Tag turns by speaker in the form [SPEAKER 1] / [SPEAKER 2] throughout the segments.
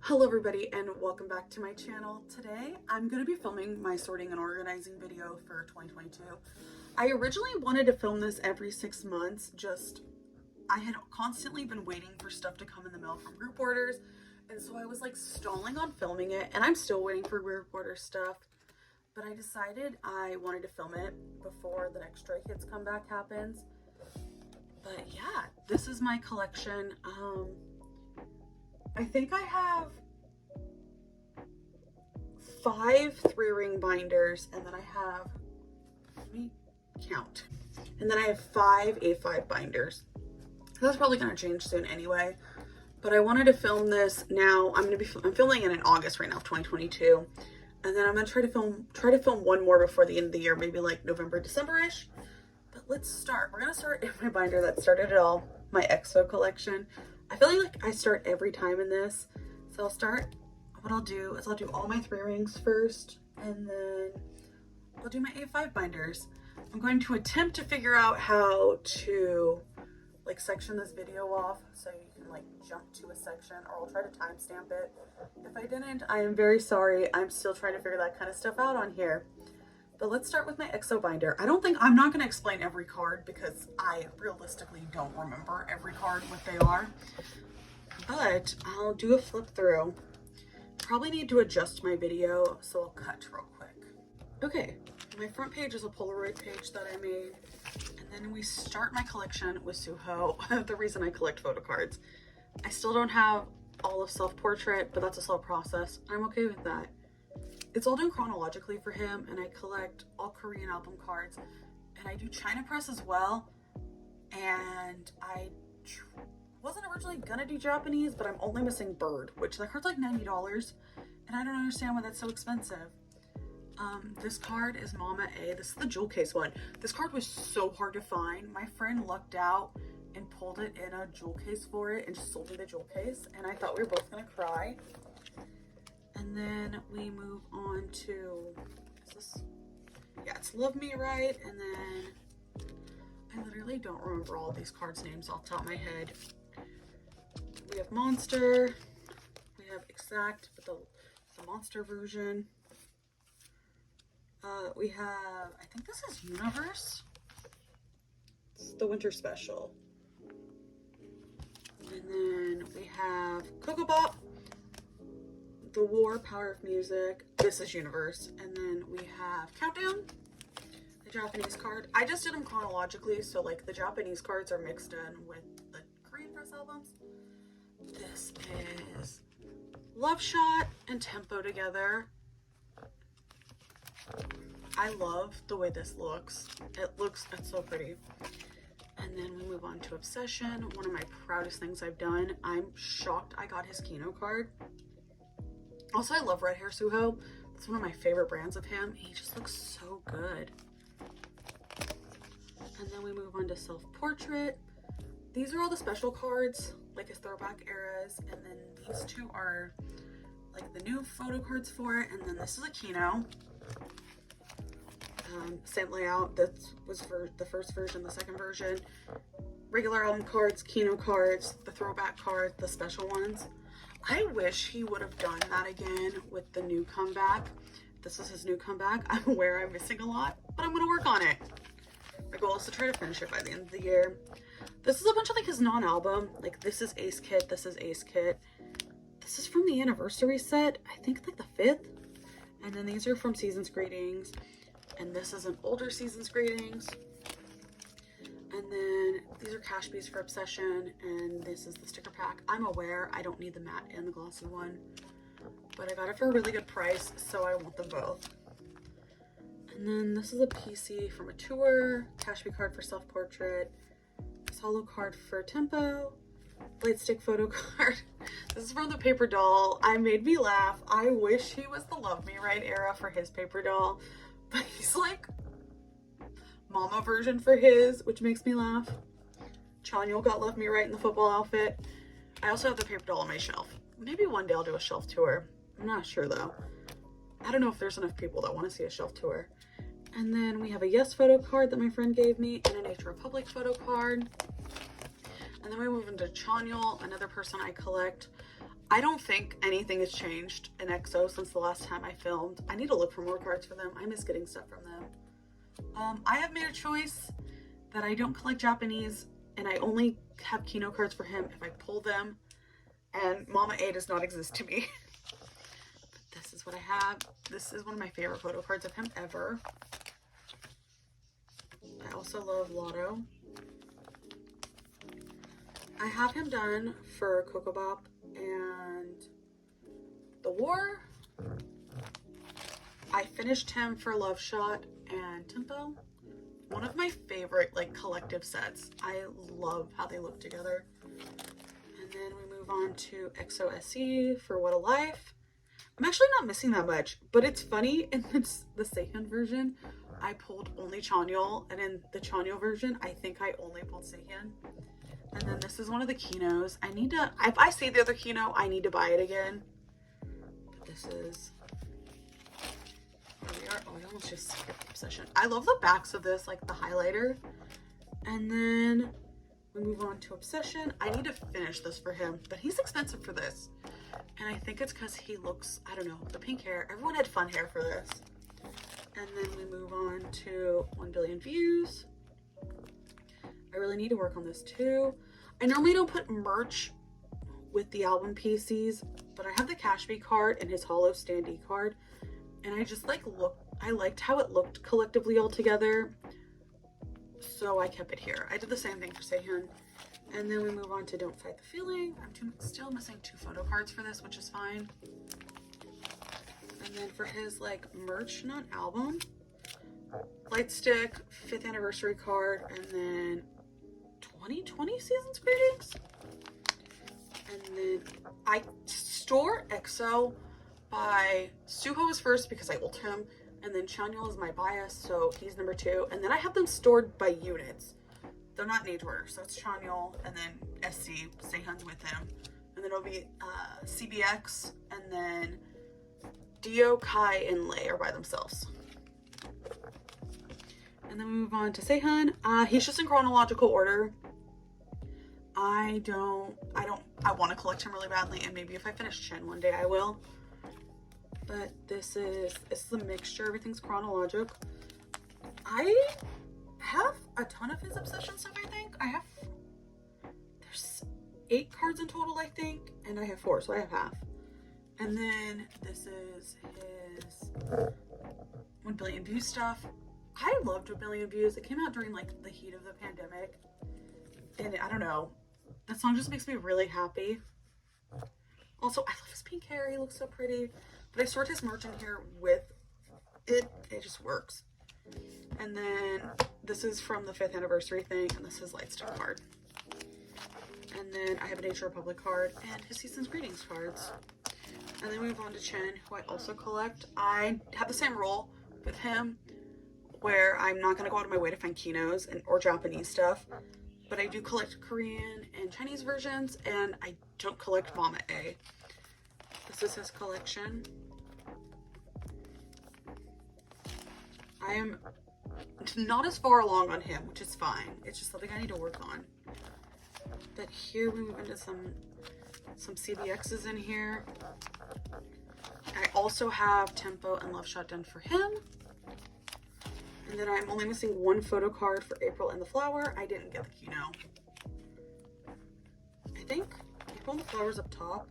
[SPEAKER 1] Hello everybody and welcome back to my channel. Today I'm going to be filming my sorting and organizing video for 2022. I originally wanted to film this every 6 months, I had constantly been waiting for stuff to come in the mail from group orders, and so I was like stalling on filming it, and I'm still waiting for group order stuff, but I decided I wanted to film it before the next Stray Kids comeback happens. But yeah, this is my collection. I think I have 5 3-ring binders, and then I have, let me count, and then I have 5 A5 binders. That's probably going to change soon anyway, but I wanted to film this now. I'm filming it in August right now of 2022, and then I'm going to try to film one more before the end of the year, maybe like November, December-ish. But let's start. We're going to start in my binder that started it all, my EXO collection. I feel like I start every time in this. So what I'll do is I'll do all my 3 rings first, and then I'll do my A5 binders. I'm going to attempt to figure out how to like section this video off so you can like jump to a section, or I'll try to timestamp it. If I didn't, I am very sorry. I'm still trying to figure that kind of stuff out on here. But let's start with my EXO binder. I'm not going to explain every card because I realistically don't remember every card what they are. But I'll do a flip through. Probably need to adjust my video, so I'll cut real quick. Okay, my front page is a Polaroid page that I made. And then we start my collection with Suho, the reason I collect photo cards. I still don't have all of self-portrait, but that's a slow process. I'm okay with that. It's all done chronologically for him, and I collect all Korean album cards, and I do China press as well. And I wasn't originally gonna do Japanese, but I'm only missing Bird, which the card's like $90, and I don't understand why that's so expensive. This card is Mama A. This is the jewel case one. This card was so hard to find. My friend lucked out and pulled it in a jewel case for it and just sold me the jewel case, and I thought we were both gonna cry. And then we move on to, it's Love Me Right, and then I literally don't remember all of these cards' names off the top of my head. We have Monster, we have Exact, but the Monster version. We have, I think this is Universe. It's the Winter Special. And then we have Coco Bop, The War, Power of Music. This is Universe. And then we have Countdown, the Japanese card. I just did them chronologically, so like the Japanese cards are mixed in with the Korean press albums. This is Love Shot and Tempo together. I love the way this looks. It's so pretty. And then we move on to Obsession, one of my proudest things I've done. I'm shocked I got his Kino card. Also, I love red hair Suho. It's one of my favorite brands of him. He just looks so good. And then we move on to Self-Portrait. These are all the special cards, like his throwback eras. And then these two are like the new photo cards for it. And then this is a Kino. Same layout. That was for the first version, the second version. Regular album cards, Kino cards, the throwback cards, the special ones. I wish he would have done that again with the new comeback. This is his new comeback. I'm aware I'm missing a lot, but I'm going to work on it. My goal is to try to finish it by the end of the year. This is a bunch of like his non-album. Like this is Ace Kit. This is Ace Kit. This is from the anniversary set. I think like the 5th. And then these are from Season's Greetings. And this is an older Season's Greetings. And then these are Cash Bees for Obsession, and this is the sticker pack. I'm aware I don't need the matte and the glossy one, but I got it for a really good price, so I want them both. And then this is a PC from a tour, Cash Bee card for Self-Portrait, solo card for Tempo, Blade Stick photo card. This is from the paper doll. I made me laugh. I wish he was the Love Me Right era for his paper doll, but he's like Mama version for his, which makes me laugh. Chanyeol got Love Me Right in the football outfit. I also have the paper doll on my shelf. Maybe one day I'll do a shelf tour. I'm not sure though. I don't know if there's enough people that want to see a shelf tour. And then we have a Yes photo card that my friend gave me, and a Nature Republic photo card. And then we move into Chanyeol, another person I collect. I don't think anything has changed in EXO since the last time I filmed. I need to look for more cards for them. I miss getting stuff from them. I have made a choice that I don't collect Japanese, and I only have Kino cards for him if I pull them, and Mama A does not exist to me. But this is what I have. This is one of my favorite photo cards of him ever. I also love Lotto. I have him done for Coco Bop and The War. I finished him for Love Shot and Tempo. One of my favorite like collective sets. I love how they look together. And then we move on to EXO SE for What a Life. I'm actually not missing that much, but it's funny in the Seihyun version, I pulled only Chanyeol, and in the Chanyeol version, I think I only pulled Seihyun. And then this is one of the Kinos. I need to, if I see the other Kino, I need to buy it again. But this is, here we are. Oh, I almost just skipped Obsession. I love the backs of this, like the highlighter. And then we move on to Obsession. I need to finish this for him, but he's expensive for this. And I think it's because he looks, I don't know, the pink hair. Everyone had fun hair for this. And then we move on to 1 billion views. I really need to work on this too. I normally don't put merch with the album PCs, but I have the Cashby card and his Hollow Standee card. And I just I liked how it looked collectively all together. So I kept it here. I did the same thing for Seihyun. And then we move on to Don't Fight the Feeling. I'm still missing 2 photo cards for this, which is fine. And then for his like merch, not album, Light Stick, 5th anniversary card, and then 2020 season's greetings. And then I store EXO by Suho is first because I ult him, and then Chanyeol is my bias, so he's number 2. And then I have them stored by units. They're not in age order, so it's Chanyeol, and then SC, Seihyun's with him. And then it'll be CBX, and then Dio, Kai, and Lei are by themselves. And then we move on to Seihyun. He's just in chronological order. I want to collect him really badly, and maybe if I finish Chen one day, I will. But this is a mixture. Everything's chronological. I have a ton of his Obsession stuff, I think. There's 8 cards in total, I think, and I have 4, so I have half. And then this is his 1 billion views stuff. I loved 1 billion views. It came out during like the heat of the pandemic. And I don't know, that song just makes me really happy. Also, I love his pink hair. He looks so pretty. But I stored his merch in here with it. It just works. And then this is from the 5th anniversary thing. And this is Lightstick card. And then I have a Nature Republic card and his Season's Greetings cards. And then we move on to Chen, who I also collect. I have the same rule with him where I'm not going to go out of my way to find Kinos or Japanese stuff. But I do collect Korean and Chinese versions, and I don't collect Mama A. This is his collection. I am not as far along on him, which is fine. It's just something I need to work on. But here we move into some CBXs in here. I also have Tempo and Love Shot done for him. And then I'm only missing 1 photo card for April and the Flower. I didn't get the Kino. I think April and the Flower's up top.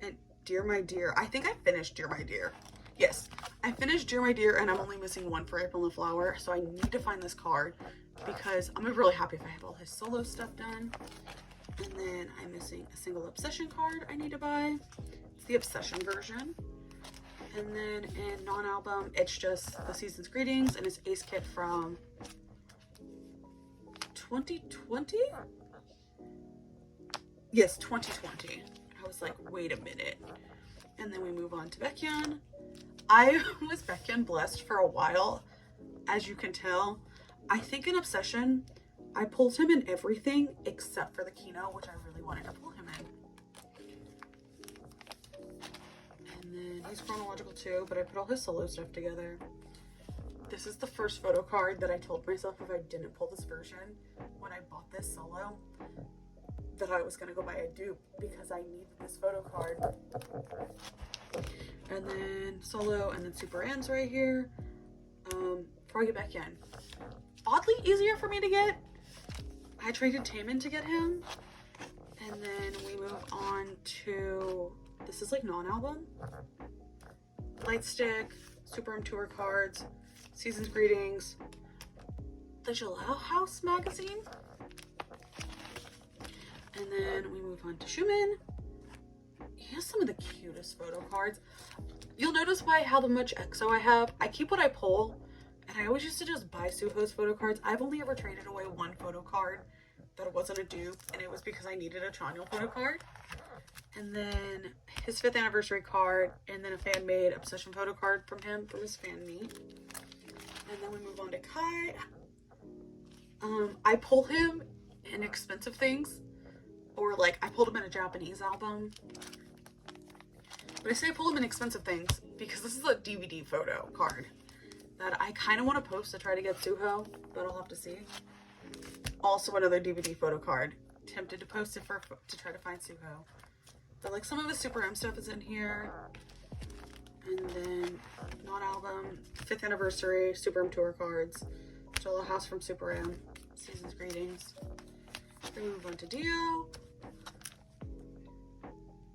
[SPEAKER 1] And Dear My Dear. I think I finished Dear My Dear. Yes, I finished Dear My Dear, and I'm only missing 1 for April and the Flower. So I need to find this card because I'm really happy if I have all his solo stuff done. And then I'm missing a single Obsession card I need to buy. It's the Obsession version. And then in non-album, it's just the Season's Greetings and his Ace Kit from 2020? Yes, 2020. I was like, wait a minute. And then we move on to Baekhyun. I was Baekhyun blessed for a while, as you can tell. I think in Obsession, I pulled him in everything except for the Kino, which I really wanted to pull him in. And then he's chronological too, but I put all his solo stuff together. This is the first photo card that I told myself if I didn't pull this version when I bought this solo, that I was gonna go buy a dupe because I needed this photo card. And then Solo, and then Super M's right here. Before I get back in, oddly easier for me to get. I traded Taemin to get him, and then we move on to, this is like non-album, Lightstick, Super M tour cards, Season's Greetings, the Jalal House magazine, and then we move on to Schumann. He has some of the cutest photo cards. You'll notice by how much EXO I have, I keep what I pull, and I always used to just buy Suho's photo cards. I've only ever traded away one photo card that wasn't a dupe, and it was because I needed a Chanyeol photo card. And then his 5th anniversary card, and then a fan-made Obsession photo card from him from his fan meet. And then we move on to Kai. I pull him in expensive things, or like I pulled him in a Japanese album. But I say I pull him in expensive things because this is a DVD photo card that I kind of want to post to try to get Suho, but I'll have to see. Also another DVD photo card. Tempted to post it to try to find Suho. But like some of his Super M stuff is in here. And then non-album, 5th anniversary, Super M tour cards, Solo House from Super M, Season's Greetings. Then we move on to Dio.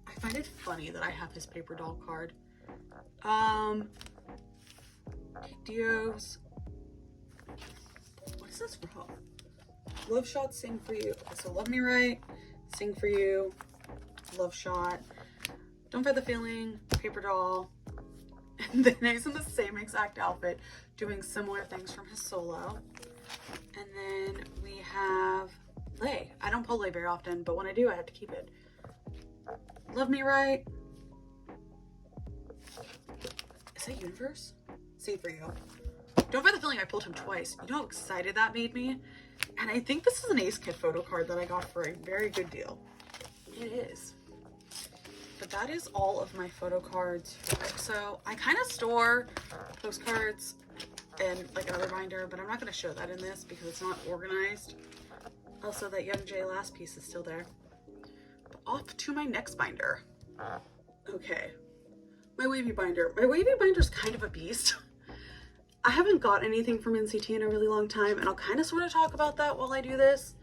[SPEAKER 1] I find it funny that I have his paper doll card. Dio's, what is this from? Love Shot, Sing For You. Okay, so Love Me Right, Sing For You, Love Shot, Don't Fight the Feeling, paper doll. And then he's in the same exact outfit doing similar things from his solo. And then we have Lay. I don't pull Lay very often, but when I do, I have to keep it. Love Me Right. Is that Universe? Sing For You. Don't Fight the Feeling, I pulled him twice. You know how excited that made me? And I think this is an Ace Kid photo card that I got for a very good deal. It is. But that is all of my photo cards. So I kind of store postcards in like another binder, but I'm not going to show that in this because it's not organized. Also, that Young J last piece is still there. But off to my next binder. Okay. My WAYV binder. My WAYV binder is kind of a beast. I haven't got anything from NCT in a really long time, and I'll kind of sort of talk about that while I do this.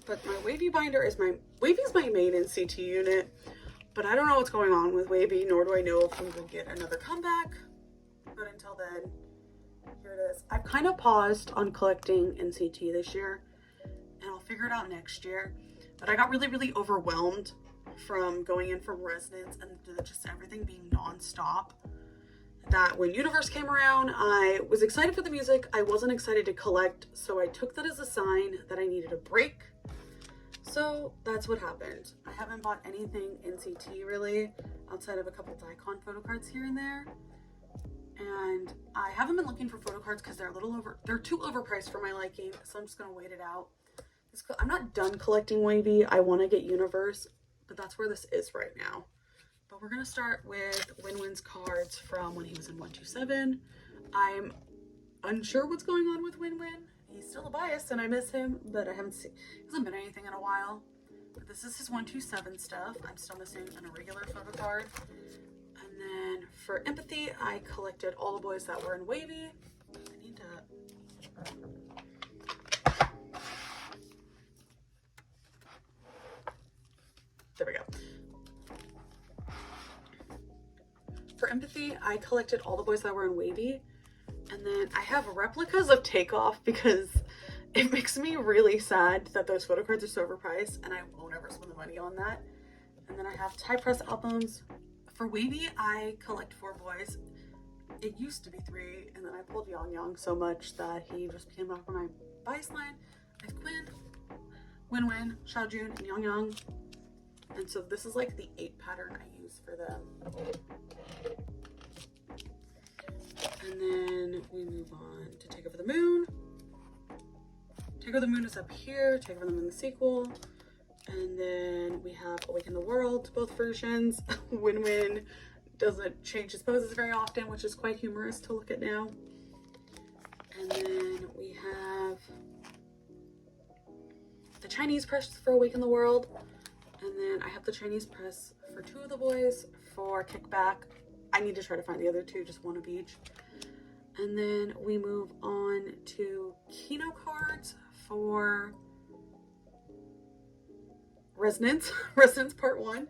[SPEAKER 1] But my WAYV binder is WAYV is my main NCT unit, but I don't know what's going on with WAYV, nor do I know if we will get another comeback. But until then, here it is. I've kind of paused on collecting NCT this year, and I'll figure it out next year. But I got really, really overwhelmed from going in from residence and just everything being non-stop. That when Universe came around, I was excited for the music. I wasn't excited to collect, so I took that as a sign that I needed a break. So that's what happened. I haven't bought anything NCT really, outside of a couple Daikon photo cards here and there. And I haven't been looking for photo cards because they're too overpriced for my liking, so I'm just gonna wait it out. I'm not done collecting WAYV. I want to get Universe, but that's where this is right now. But we're going to start with Winwin's cards from when he was in 127. I'm unsure what's going on with Winwin. He's still a bias and I miss him, but I haven't seen, hasn't been anything in a while. But this is his 127 stuff. I'm still missing an irregular photo card. And then for Empathy, I collected all the boys that were in WAYV. I need to... There we go. For Empathy, I collected all the boys that were in WAYV, and then I have replicas of Takeoff because it makes me really sad that those photo cards are so overpriced, and I won't ever spend the money on that. And then I have Thai Press albums. For WAYV, I collect 4 boys. It used to be 3, and then I pulled Yang so much that he just became off of my bias line. I have Quinn, Winwin, Xiaojun, and Yang. And so this is like the 8 pattern I use for them. And then we move on to Take Over the Moon. Take Over the Moon is up here, Take Over the Moon the sequel. And then we have Awaken the World, both versions. Winwin doesn't change his poses very often, which is quite humorous to look at now. And then we have the Chinese press for Awaken the World. And then I have the Chinese press for 2 of the boys for Kickback. I need to try to find the other 2, just 1 of each. And then we move on to Kino cards for Resonance. Resonance Part 1.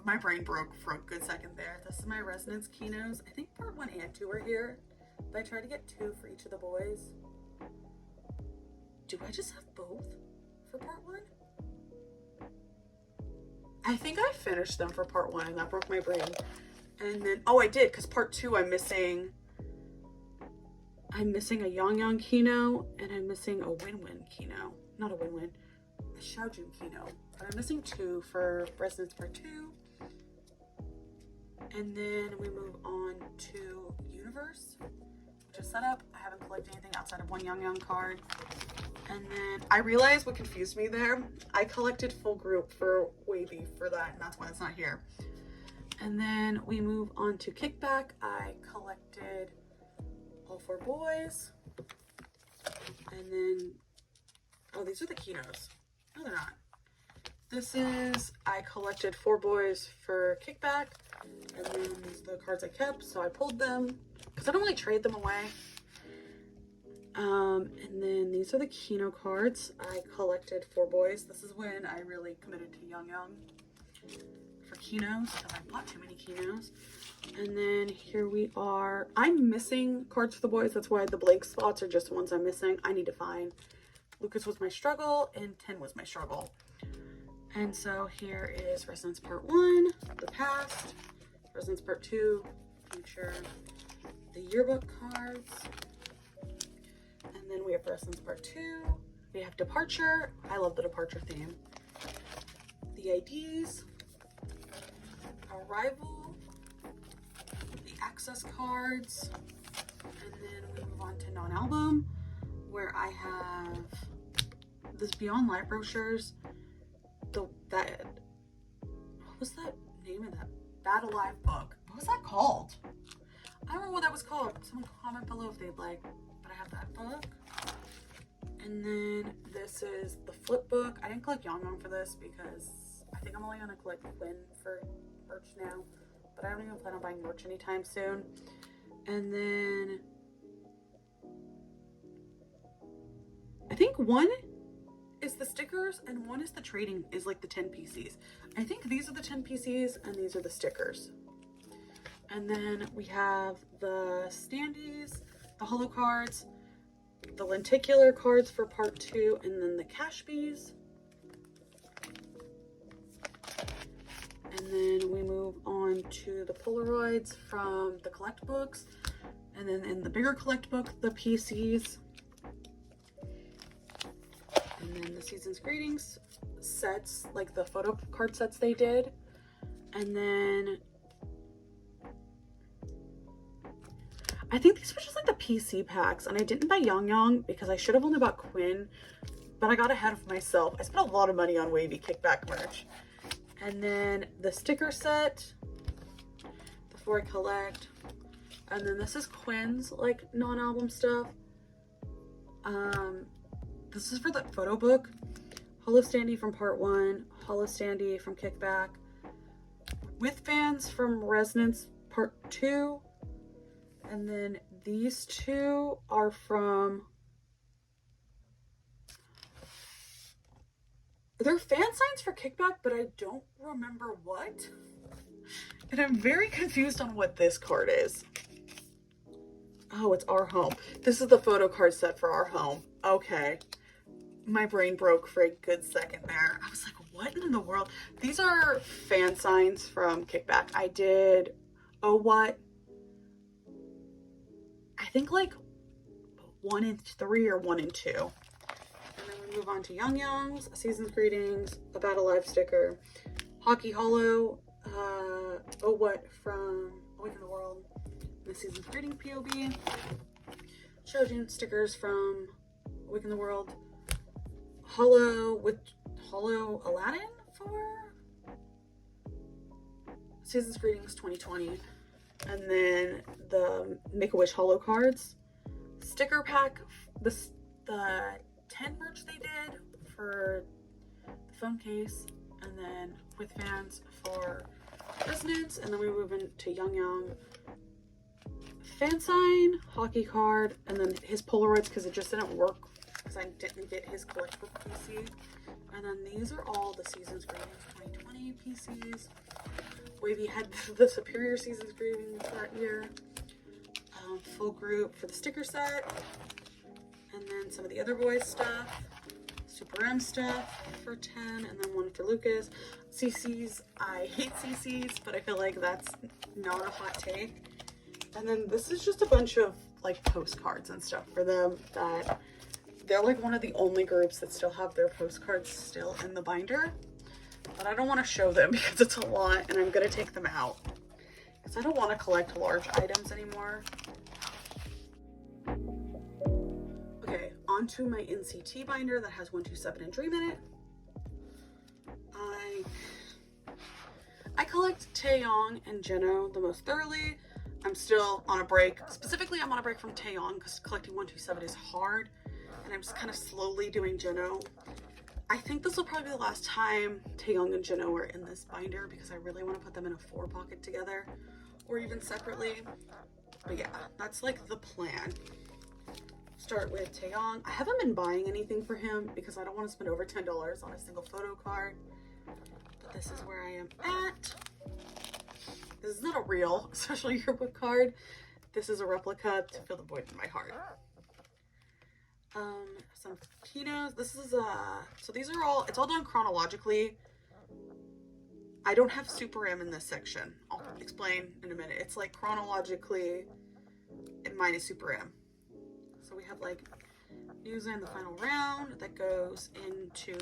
[SPEAKER 1] My brain broke for a good second there. This is my Resonance Kinos. I think Part 1 and 2 are here. But I tried to get 2 for each of the boys. Do I just have both for Part 1? I think I finished them for Part 1 and that broke my brain. And then, oh, I did, because Part 2 I'm missing a Yang Kino and I'm missing a Win-Win Kino. Not a Win-Win, a Xiaojun Kino. But I'm missing 2 for Resonance Part 2. And then we move on to Universe, which is set up. I haven't collected anything outside of 1 Yang card. And then I realized what confused me there. I collected full group for WAYV for that, and that's why it's not here. And then we move on to Kickback. I collected all 4 boys. And then, oh, these are the Kinos. No, they're not. This is, I collected 4 boys for Kickback. And then these are the cards I kept, so I pulled them because I don't really trade them away. And then these are the Kino cards. I collected 4 boys. This is when I really committed to Yang for Kinos because I bought too many Kinos. And then here we are. I'm missing cards for the boys. That's why the blank spots are just the ones I'm missing. I need to find. Lucas was my struggle and 10 was my struggle. And so here is Resonance Part 1, the past, Resonance Part 2, make sure the yearbook cards, and then we have Resonance Part 2, we have Departure, I love the Departure theme, the IDs, Arrival, the Access cards, and then we move on to non-album, where I have this Beyond Live brochures, what was that name of that Bad Alive book? What was that called? I don't remember what that was called. Someone comment below if they'd like, but I have that book. And then this is the flip book. I didn't collect Yang for this because I think I'm only gonna collect Quinn for merch now, but I don't even plan on buying merch anytime soon. And then I think 1 is the stickers and 1 is the trading, is like the 10 PCs. I think these are the 10 PCs and these are the stickers. And then we have the standees, the holo cards, the lenticular cards for Part 2, and then the cash bees. And then we move on to the Polaroids from the collect books. And then in the bigger collect book, the PCs. And then the Season's Greetings sets, like the photo card sets they did. And then I think these were just like the PC packs. And I didn't buy Yang because I should have only bought Quinn. But I got ahead of myself. I spent a lot of money on WAYV Kickback merch. And then the sticker set before I collect. And then this is Quinn's like non-album stuff. This is for the photo book. Holo Standee from Part 1, Holo Standee from Kickback, with fans from Resonance Part 2, and then these 2 are from, they're fan signs for Kickback, but I don't remember what. And I'm very confused on what this card is. Oh, it's Our Home. This is the photo card set for Our Home. Okay. My brain broke for a good second there. I was like, what in the world? These are fan signs from Kickback. I did, oh, what? I think like 1 and 3 or 1 and 2. And then we move on to Yang's, Season's Greetings, a Battle Live sticker, Hockey Holo, oh, what from Awaken the World, the Season's Greeting POB, Xiaojun stickers from Awaken the World, Holo with Holo Aladdin for Season's Greetings 2020, and then the Make-A-Wish Holo cards, sticker pack, the 10 merch they did for the phone case, and then with fans for resonance, and then we move into Yang fan sign, hockey card, and then his Polaroids because it just didn't work because I didn't get his collectible PC. And then these are all the Seasons Greetings 2020 PCs. WAYV had the Superior Seasons Greetings that year. Full group for the sticker set. And then some of the other boys stuff. Super M stuff for 10, and then one for Lucas. CC's, I hate CC's, but I feel like that's not a hot take. And then this is just a bunch of like postcards and stuff for them that they're like one of the only groups that still have their postcards still in the binder. But I don't want to show them because it's a lot and I'm going to take them out because I don't want to collect large items anymore. Okay, onto my NCT binder that has 127 and Dream in it. I collect Taeyong and Jeno the most thoroughly. I'm still on a break. Specifically, I'm on a break from Taeyong because collecting 127 is hard, and I'm just kind of slowly doing Jeno. I think this will probably be the last time Taeyong and Jeno are in this binder because I really want to put them in a 4-pocket together or even separately. But yeah, that's like the plan. Start with Taeyong. I haven't been buying anything for him because I don't want to spend over $10 on a single photo card. But this is where I am at. This is not a real special yearbook card. This is a replica to fill the void in my heart. Some Kinos. This is so these are all, it's all done chronologically. I don't have Super M in this section. I'll explain in a minute. It's like chronologically and mine is Super M. So we have like news in the final round that goes into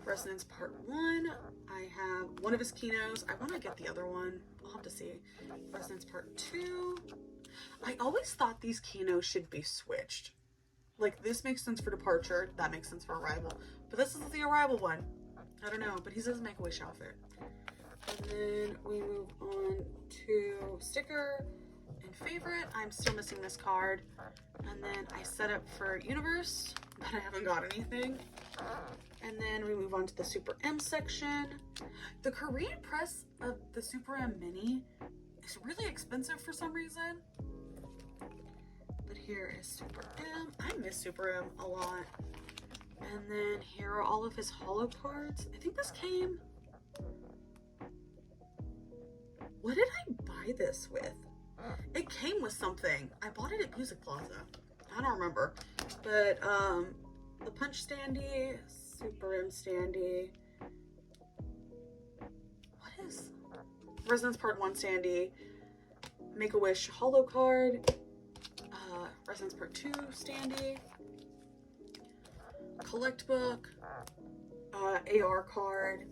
[SPEAKER 1] Resonance Part 1. I have one of his Kinos. I want to get the other one. I'll have to see. Resonance Part 2. I always thought these Kinos should be switched. Like, this makes sense for Departure. That makes sense for Arrival. But this is the Arrival one. I don't know. But he says Make-A-Wish outfit. And then we move on to Sticker and Favorite. I'm still missing this card. And then I set up for Universe, but I haven't got anything. And then we move on to the Super M section. The Korean press of the Super M Mini is really expensive for some reason. But here is Super M. I miss Super M a lot. And then here are all of his holo cards. I think this came... What did I buy this with? It came with something. I bought it at Music Plaza. I don't remember. But the Punch Standee, Super M Standee. What is Resonance Part 1 Standee? Make-A-Wish holo card. Resonance Part 2 Standee. Collect book. AR card.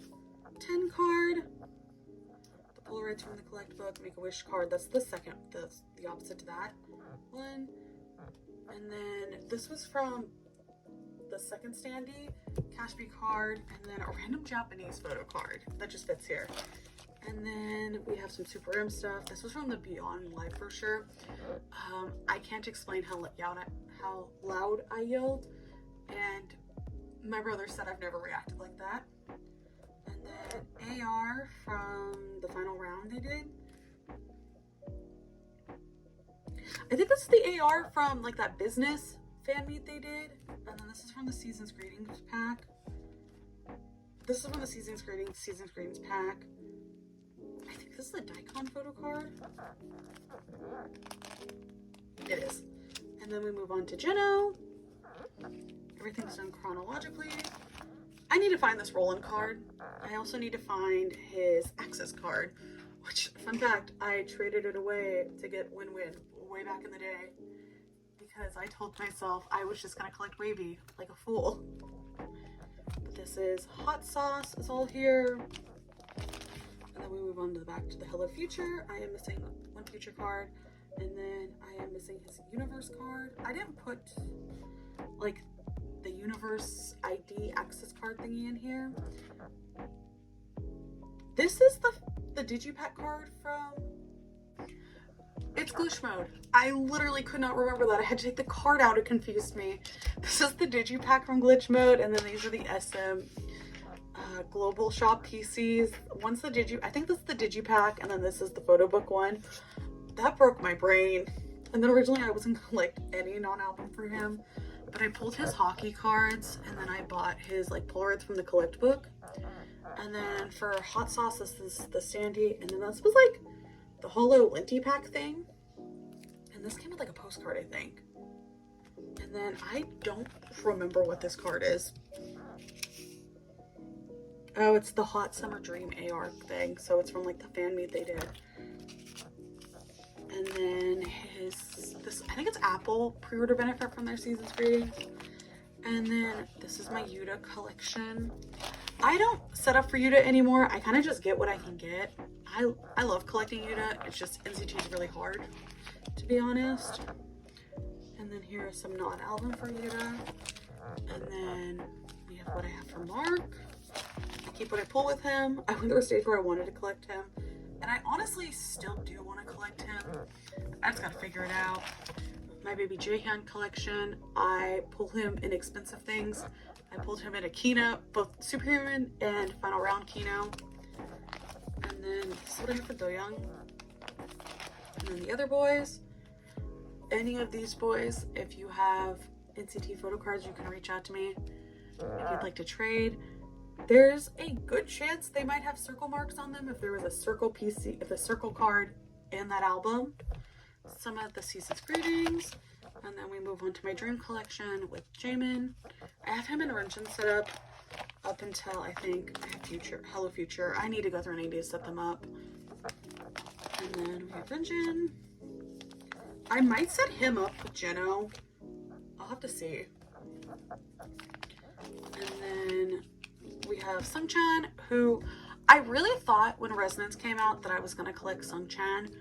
[SPEAKER 1] 10 card. The Polaroids from the Collect book. Make-A-Wish card. That's the second, that's the opposite to that one. And then this was from the second Standee, Cashby card, and then a random Japanese photo card that just fits here. And then we have some Super M stuff. This was from the Beyond Live brochure. I can't explain how loud I yelled, and my brother said I've never reacted like that. And then AR from the final round they did. I think this is the AR from like that business fan meet they did. And then this is from the Seasons Greetings pack. This is from the Seasons Greetings pack. I think this is a Daikon photo card. It is. And then we move on to Jeno. Everything's done chronologically. I need to find this Roland card. I also need to find his Access card, which, fun fact, I traded it away to get Win-Win way back in the day because I told myself I was just gonna collect WAYV like a fool. But this is Hot Sauce is all here. And then we move on to the back to the Hello Future. I am missing one Future card. And then I am missing his Universe card. I didn't put like the Universe ID access card thingy in here. This is the Digipack card from It's glitch mode. I literally could not remember that. I had to take the card out. It confused me. This is the digipack from glitch mode, and then these are the SM global shop PCs. One's the I think this is the digipack, and then this is the photo book one. That broke my brain. And then originally I wasn't gonna collect any non-album for him, but I pulled his hockey cards, and then I bought his like Polaroids from the collect book. And then for hot sauce, this is the Sandy, and then this was like the holo Linty pack thing. And this came with like a postcard, I think. And then I don't remember what this card is. Oh, it's the Hot Summer Dream AR thing. So it's from like the fan meet they did. And then this, I think it's Apple pre-order benefit from their season's greetings. And then this is my Yuta collection. I don't set up for Yuta anymore. I kind of just get what I can get. I love collecting Yuta. It's just NCT is really hard, to be honest. And then here is some non-album for Yuta. And then we have what I have for Mark. I keep what I pull with him. I went through a stage where I wanted to collect him, and I honestly still do want to collect him. I just gotta figure it out. My baby Jaehyun collection, I pull him in expensive things. I pulled him in a Kino, both Superhuman and Final Round Kino. And then this is what I have for Doyoung. And then the other boys. Any of these boys, if you have NCT photo cards, you can reach out to me if you'd like to trade. There's a good chance they might have circle marks on them if there was a circle PC, if a circle card in that album. Some of the season's greetings, and then we move on to my dream collection with Jaemin. I have him in Renjin set up until I think I have Hello Future. I need to go through an 80 to set them up. And then we have Renjin. I might set him up with Jeno. I'll have to see. And then we have Sungchan, who I really thought when Resonance came out that I was going to collect Sungchan,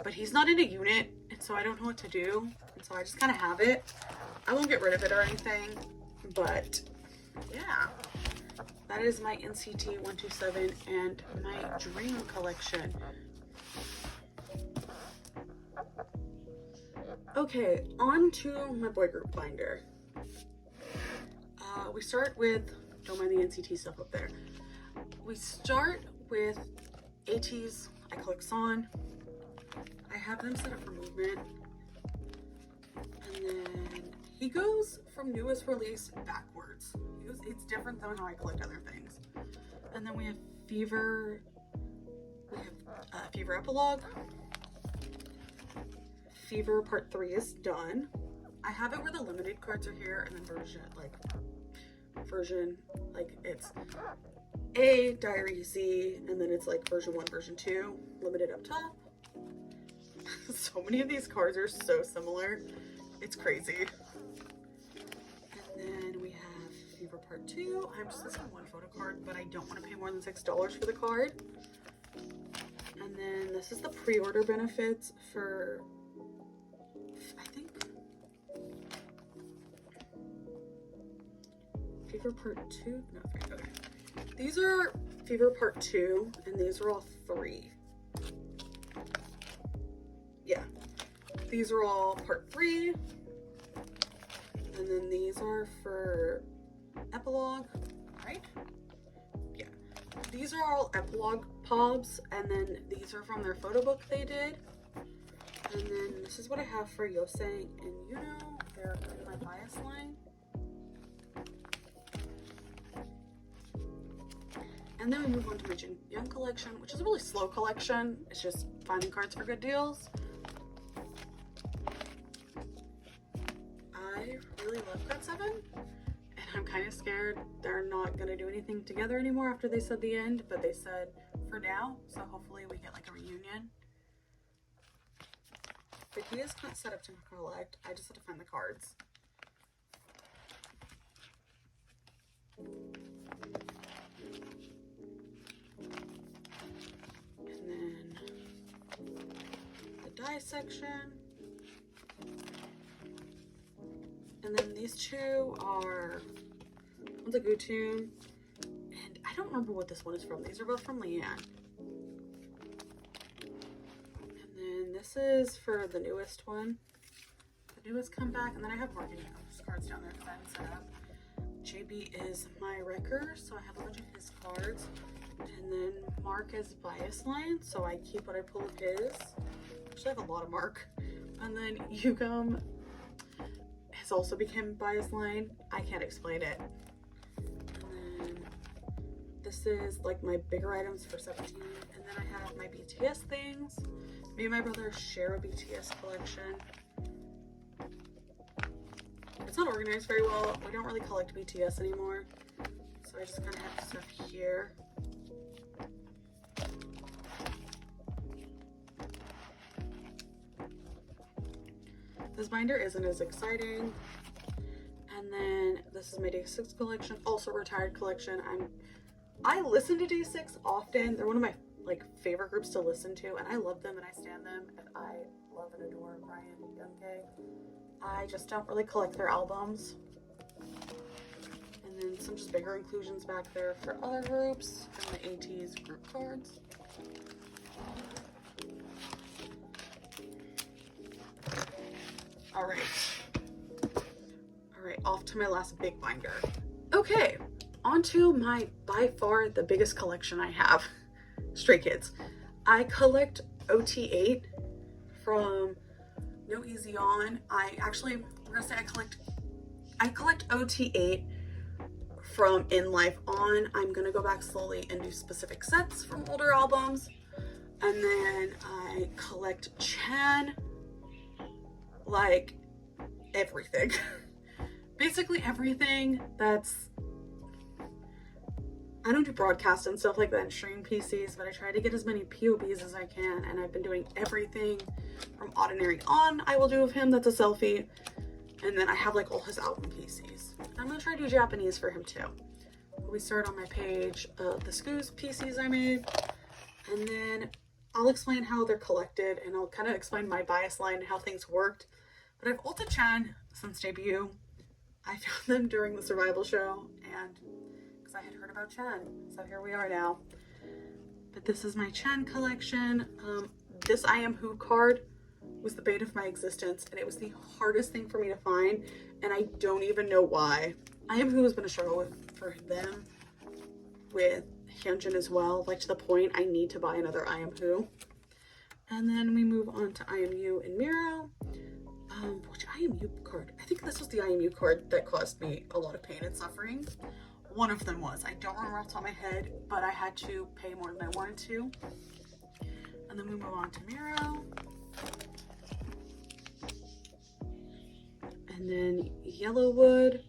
[SPEAKER 1] but he's not in a unit, and so I don't know what to do. And so I just kind of have it. I won't get rid of it or anything, but yeah. That is my NCT 127 and my Dream collection. Okay, on to my boy group binder. We start with, don't mind the NCT stuff up there. We start with ATEEZ. I collect Son. I have them set up for movement. And then he goes from newest release backwards. It's different than how I collect other things. And then we have Fever. We have Fever Epilogue. Fever Part 3 is done. I have it where the limited cards are here, and then version, like it's A, Diary Z, and then it's like version 1, version 2, limited up top. So many of these cards are so similar. It's crazy. And then we have Fever Part 2. I'm just missing one photo card, but I don't want to pay more than $6 for the card. And then this is the pre-order benefits for, I think, Fever Part 2? No, okay. These are Fever Part 2, and these are all 3. Yeah. These are all Part 3. And then these are for Epilogue, right? Yeah. These are all Epilogue POBs, and then these are from their photo book they did. And then this is what I have for Yosang and Yuno. They're in my bias line. And then we move on to my Jin Young collection, which is a really slow collection. It's just finding cards for good deals. I really love Cut 7, and I'm kind of scared they're not going to do anything together anymore after they said the end, but they said for now, so hopefully we get like a reunion. But he is not set up to collect. I just have to find the cards. And then the die section. And then these two are, one's a Gutune, and I don't remember what this one is from. These are both from Leanne. And then this is for the newest one. The newest comeback, and then I have marketing cards down there because I haven't set up. JB is my wrecker, so I have a bunch of his cards. And then Mark is bias line, so I keep what I pull of his. Actually, I have a lot of Mark. And then Yugam has also become bias line. I can't explain it. And then this is like my bigger items for 17. And then I have my BTS things. Me and my brother share a BTS collection. It's not organized very well. We don't really collect BTS anymore. So I just kind of have stuff here. This binder isn't as exciting. And then this is my Day 6 collection, also retired collection. I listen to Day 6 often. They're one of my like favorite groups to listen to, and I love them and I stand them, and I love and adore Brian Younghae. I just don't really collect their albums. And then some just bigger inclusions back there for other groups, and the ATEEZ group cards. All right, off to my last big binder. Okay, on to my, by far, the biggest collection I have, Stray Kids. I collect OT8 from No Easy On. I'm gonna say I collect OT8 from In Life On. I'm gonna go back slowly and do specific sets from older albums. And then I collect Chan, like everything. Basically everything that's, I don't do broadcast and stuff like that and stream PCs, but I try to get as many POBs as I can, and I've been doing everything from Ordinary On I will do of him, that's a selfie, and then I have like all his album PCs. I'm gonna try to do Japanese for him too. We start on my page of the Scoos PCs I made, and then I'll explain how they're collected, and I'll kind of explain my bias line and how things worked. But I've ulted Chan since debut. I found them during the survival show, and because I had heard about Chan, so here we are now. But this is my Chan collection. This I Am Who card was the bane of my existence, and it was the hardest thing for me to find, and I don't even know why. I Am Who has been a struggle for them, with Hyunjin as well, like to the point I need to buy another I Am Who. And then we move on to I Am You and Miro. Which I Am You card? I think this was the I Am You card that caused me a lot of pain and suffering. One of them was. I don't remember off the top of my head, but I had to pay more than I wanted to. And then we move on to Miro. And then Yellowwood.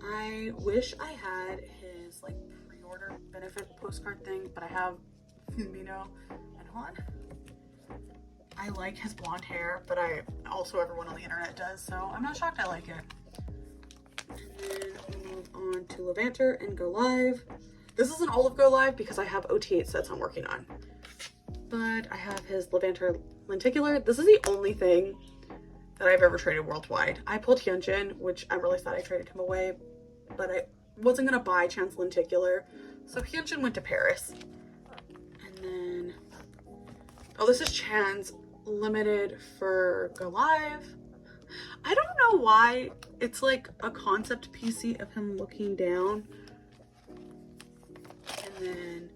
[SPEAKER 1] I wish I had his like pre-order benefit postcard thing, but I have Mino and Juan. I like his blonde hair, but everyone on the internet does, so I'm not shocked I like it. And then we move on to Levanter and Go Live. This isn't all of Go Live because I have OT8 sets I'm working on. But I have his Levanter lenticular. This is the only thing that I've ever traded worldwide. I pulled Hyunjin, which I'm really sad I traded him away, but I wasn't gonna buy Chan's lenticular, so Hyunjin went to Paris. And then, oh, this is Chan's limited for Go Live. I don't know why it's like a concept PC of him looking down. And then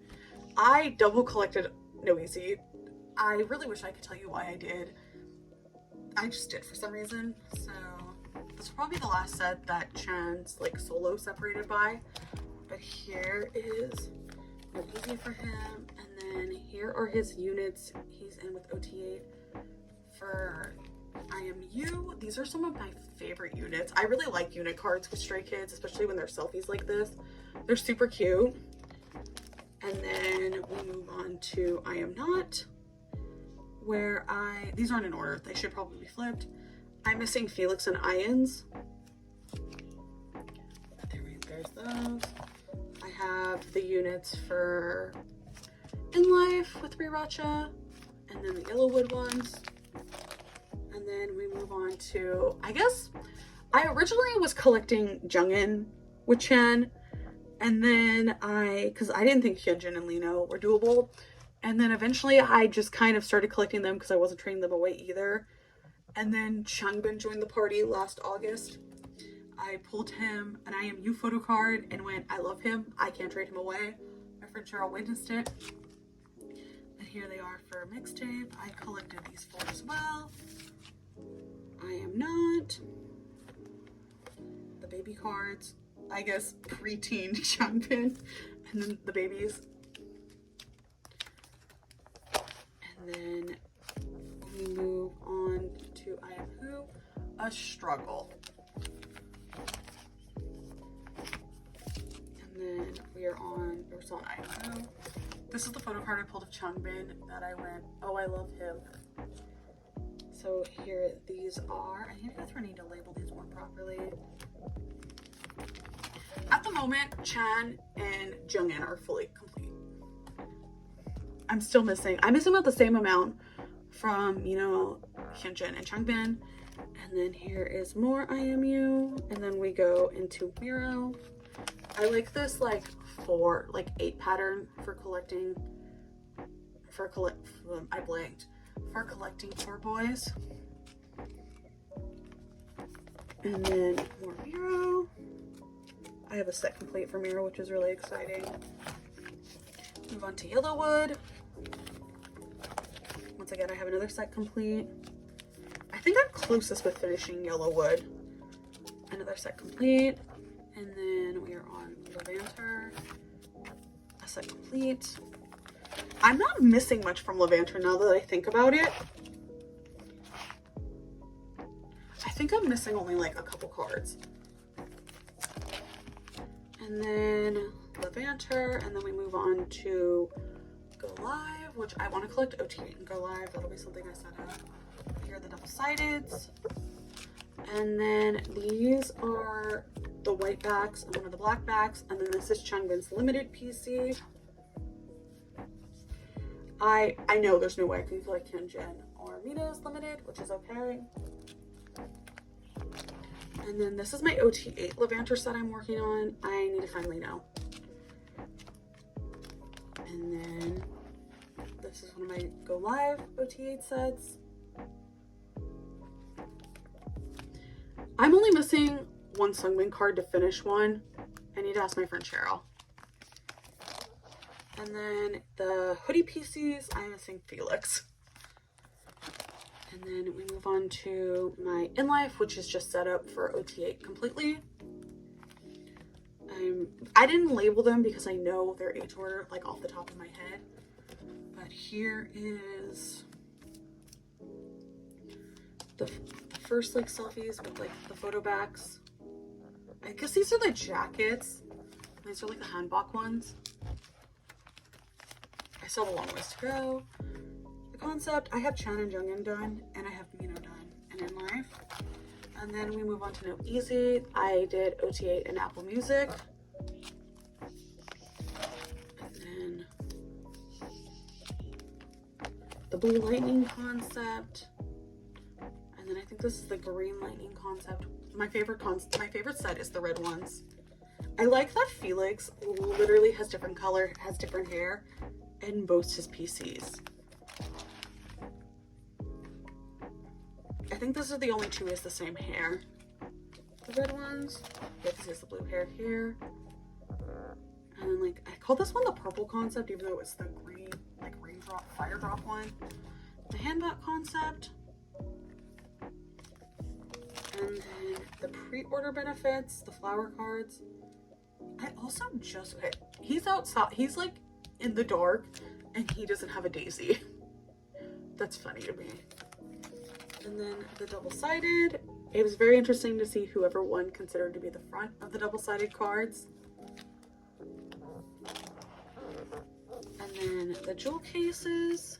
[SPEAKER 1] I double collected No Easy. I really wish I could tell you why I did. I just did for some reason. So this will probably be the last set that Chan's like solo separated by. But here is No Easy for him. And then here are his units he's in with OT8 for I Am You. These are some of my favorite units. I really like unit cards with Stray Kids, especially when they're selfies like this. They're super cute. And then we move on to I Am Not, where these aren't in order. They should probably be flipped. I'm missing Felix and Ians. There's those. I have the units for In Life with Riracha, and then the Yellowwood ones. And then we move on to, I guess, I originally was collecting Jungin with Chen, and then because I didn't think Hyunjin and Lino were doable, And then eventually I just kind of started collecting them because I wasn't trading them away either. And then Changbin joined the party last August. I pulled him an IMU photo card and went, I love him. I can't trade him away. My friend Cheryl witnessed it. And here they are for a mixtape. I collected these 4 as well. I am not. The baby cards. I guess preteen Changbin. And then the babies. And then we move on to I Am Who? A Struggle. And then we are on, we're still on I Am Who. This is the photo card I pulled of Changbin that I went, oh, I love him. So here these are. I need to label these more properly. At the moment, Chan and Jungin are fully complete. I'm missing about the same amount from, you know, Hyunjin and Changbin. And then here is more IMU. And then we go into Miro. I like this like 8 pattern for collecting, for collecting for boys. And then more Miro. I have a set complete for Miro, which is really exciting. Move on to Yellowwood. Once again, I have another set complete. I think I'm closest with finishing Yellowwood. Another set complete. And then we are on Levanter. A set complete. I'm not missing much from Levanter now that I think about it. I think I'm missing only like a couple cards. And then Levanter, and then we move on to Go Live, which I want to collect OT and Go Live. That'll be something I set up. Here are the double-sideds. And then these are the white backs and one of the black backs. And then this is Changbin's limited PC. I know there's no way I can collect Hyunjin or Mito's limited, which is okay. And then this is my OT8 Levanter set I'm working on. I need to finally know. And then this is one of my Go Live OT8 sets. I'm only missing one Sungmin card to finish one. I need to ask my friend Cheryl. And then the hoodie PCs, I'm missing Felix. And then we move on to my In Life, which is just set up for OT8 completely. I didn't label them because I know their age order like off the top of my head. But here is the first like selfies with like the photo backs. I guess these are the jackets. These are like the hanbok ones. I still have a long ways to go. The concept, I have Chan and Jungin done, and I have Mino done, and In Life. And then we move on to No Easy. I did OT8 and Apple Music. And then the Blue Lightning concept. And then I think this is the Green Lightning concept. My favorite set is the red ones. I like that Felix literally has different color, has different hair, and boasts his PCs. I think those are the only two is the same hair. The red ones. Yeah, this is the blue hair here. And then like, I call this one the purple concept, even though it's the green, like raindrop, fire drop one. The handbag concept. And then the pre-order benefits, the flower cards. I also just, okay, he's outside, he's like in the dark and he doesn't have a daisy. That's funny to me. And then the double-sided. It was very interesting to see whoever won considered to be the front of the double-sided cards. And then the jewel cases.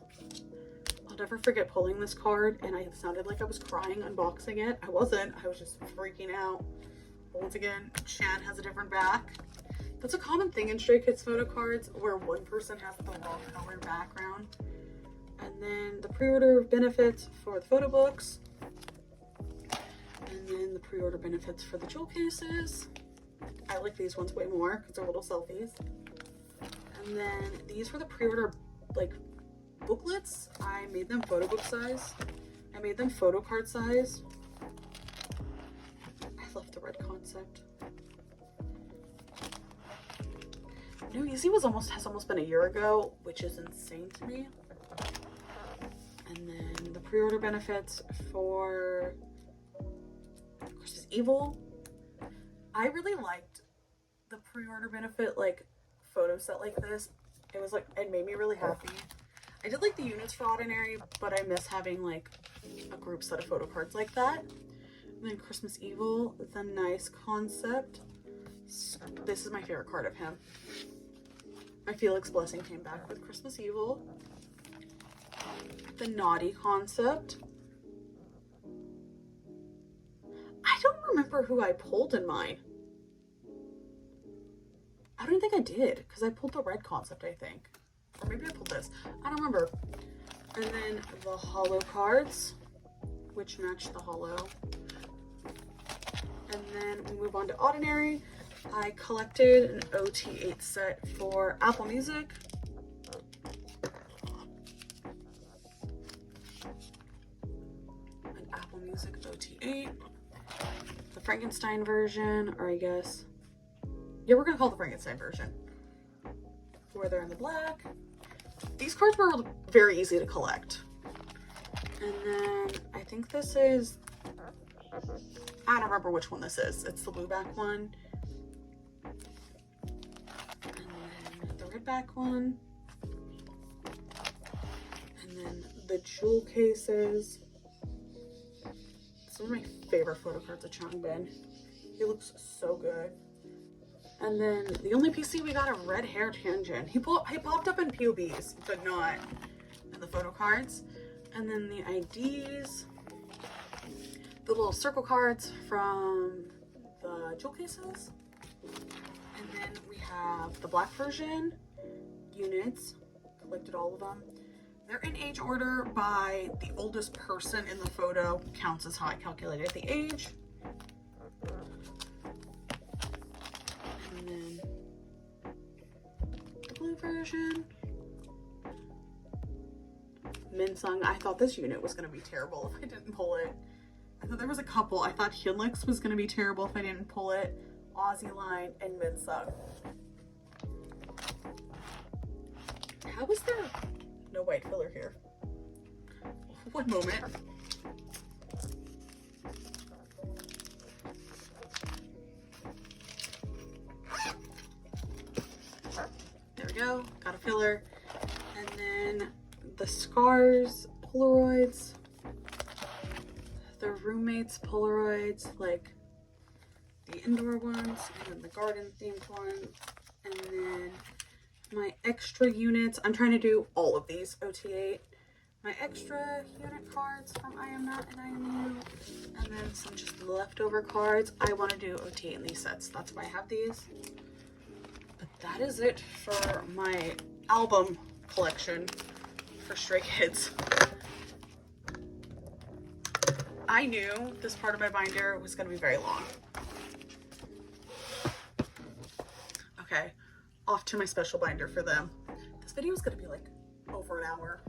[SPEAKER 1] I'll never forget pulling this card and I sounded like I was crying unboxing it. I wasn't, I was just freaking out. But once again, Chan has a different back. That's a common thing in Stray Kids photo cards where one person has the wrong color background. And then the pre-order benefits for the photo books. And then the pre-order benefits for the jewel cases. I like these ones way more because they're little selfies. And then these were the pre-order like booklets, I made them photo book size. I made them photo card size. I love the red concept. New Easy has almost been a year ago, which is insane to me. And then the pre-order benefits for Christmas Evil. I really liked the pre-order benefit like photo set like this. It was like, it made me really happy. I did like the units for Ordinary, but I miss having like a group set of photo cards like that. And then Christmas Evil, the nice concept. This is my favorite card of him. My Felix Blessing came back with Christmas Evil. The Naughty concept. I don't remember who I pulled in mine. I don't think I did, because I pulled the red concept, I think. Or maybe I pulled this. I don't remember. And then the holo cards, which match the holo. And then we move on to Ordinary. I collected an OT8 set for Apple Music. An Apple Music OT8. The Frankenstein version, or I guess, yeah, we're gonna call it the Frankenstein version. Where they're in the black. These cards were very easy to collect. And then I think this is, I don't remember which one this is. It's the blue back one. And then the red back one. And then the jewel cases. This is one of my favorite photo cards of Changbin. He looks so good. And then the only PC we got a red hair Tangent. He popped up in POBs, but not in the photo cards. And then the IDs, the little circle cards from the jewel cases. And then we have the black version, units, collected all of them. They're in age order by the oldest person in the photo, counts as how I calculated the age. And then the blue version. Minsung. I thought this unit was going to be terrible if I didn't pull it. I thought there was a couple. I thought Hyunlix was going to be terrible if I didn't pull it. Aussie Line and Minsung. How is there no white filler here? One moment. There we go. Got a filler. And then the Scars Polaroids. The Roommates Polaroids, like the indoor ones, and then the garden themed ones, and then my extra units. I'm trying to do all of these OT8. My extra unit cards from I Am Not and I Am You, and then some just leftover cards. I want to do OT8 in these sets. That's why I have these. But that is it for my album collection for Stray Kids. I knew this part of my binder was going to be very long. Okay, off to my special binder for them. This video is going to be like over an hour.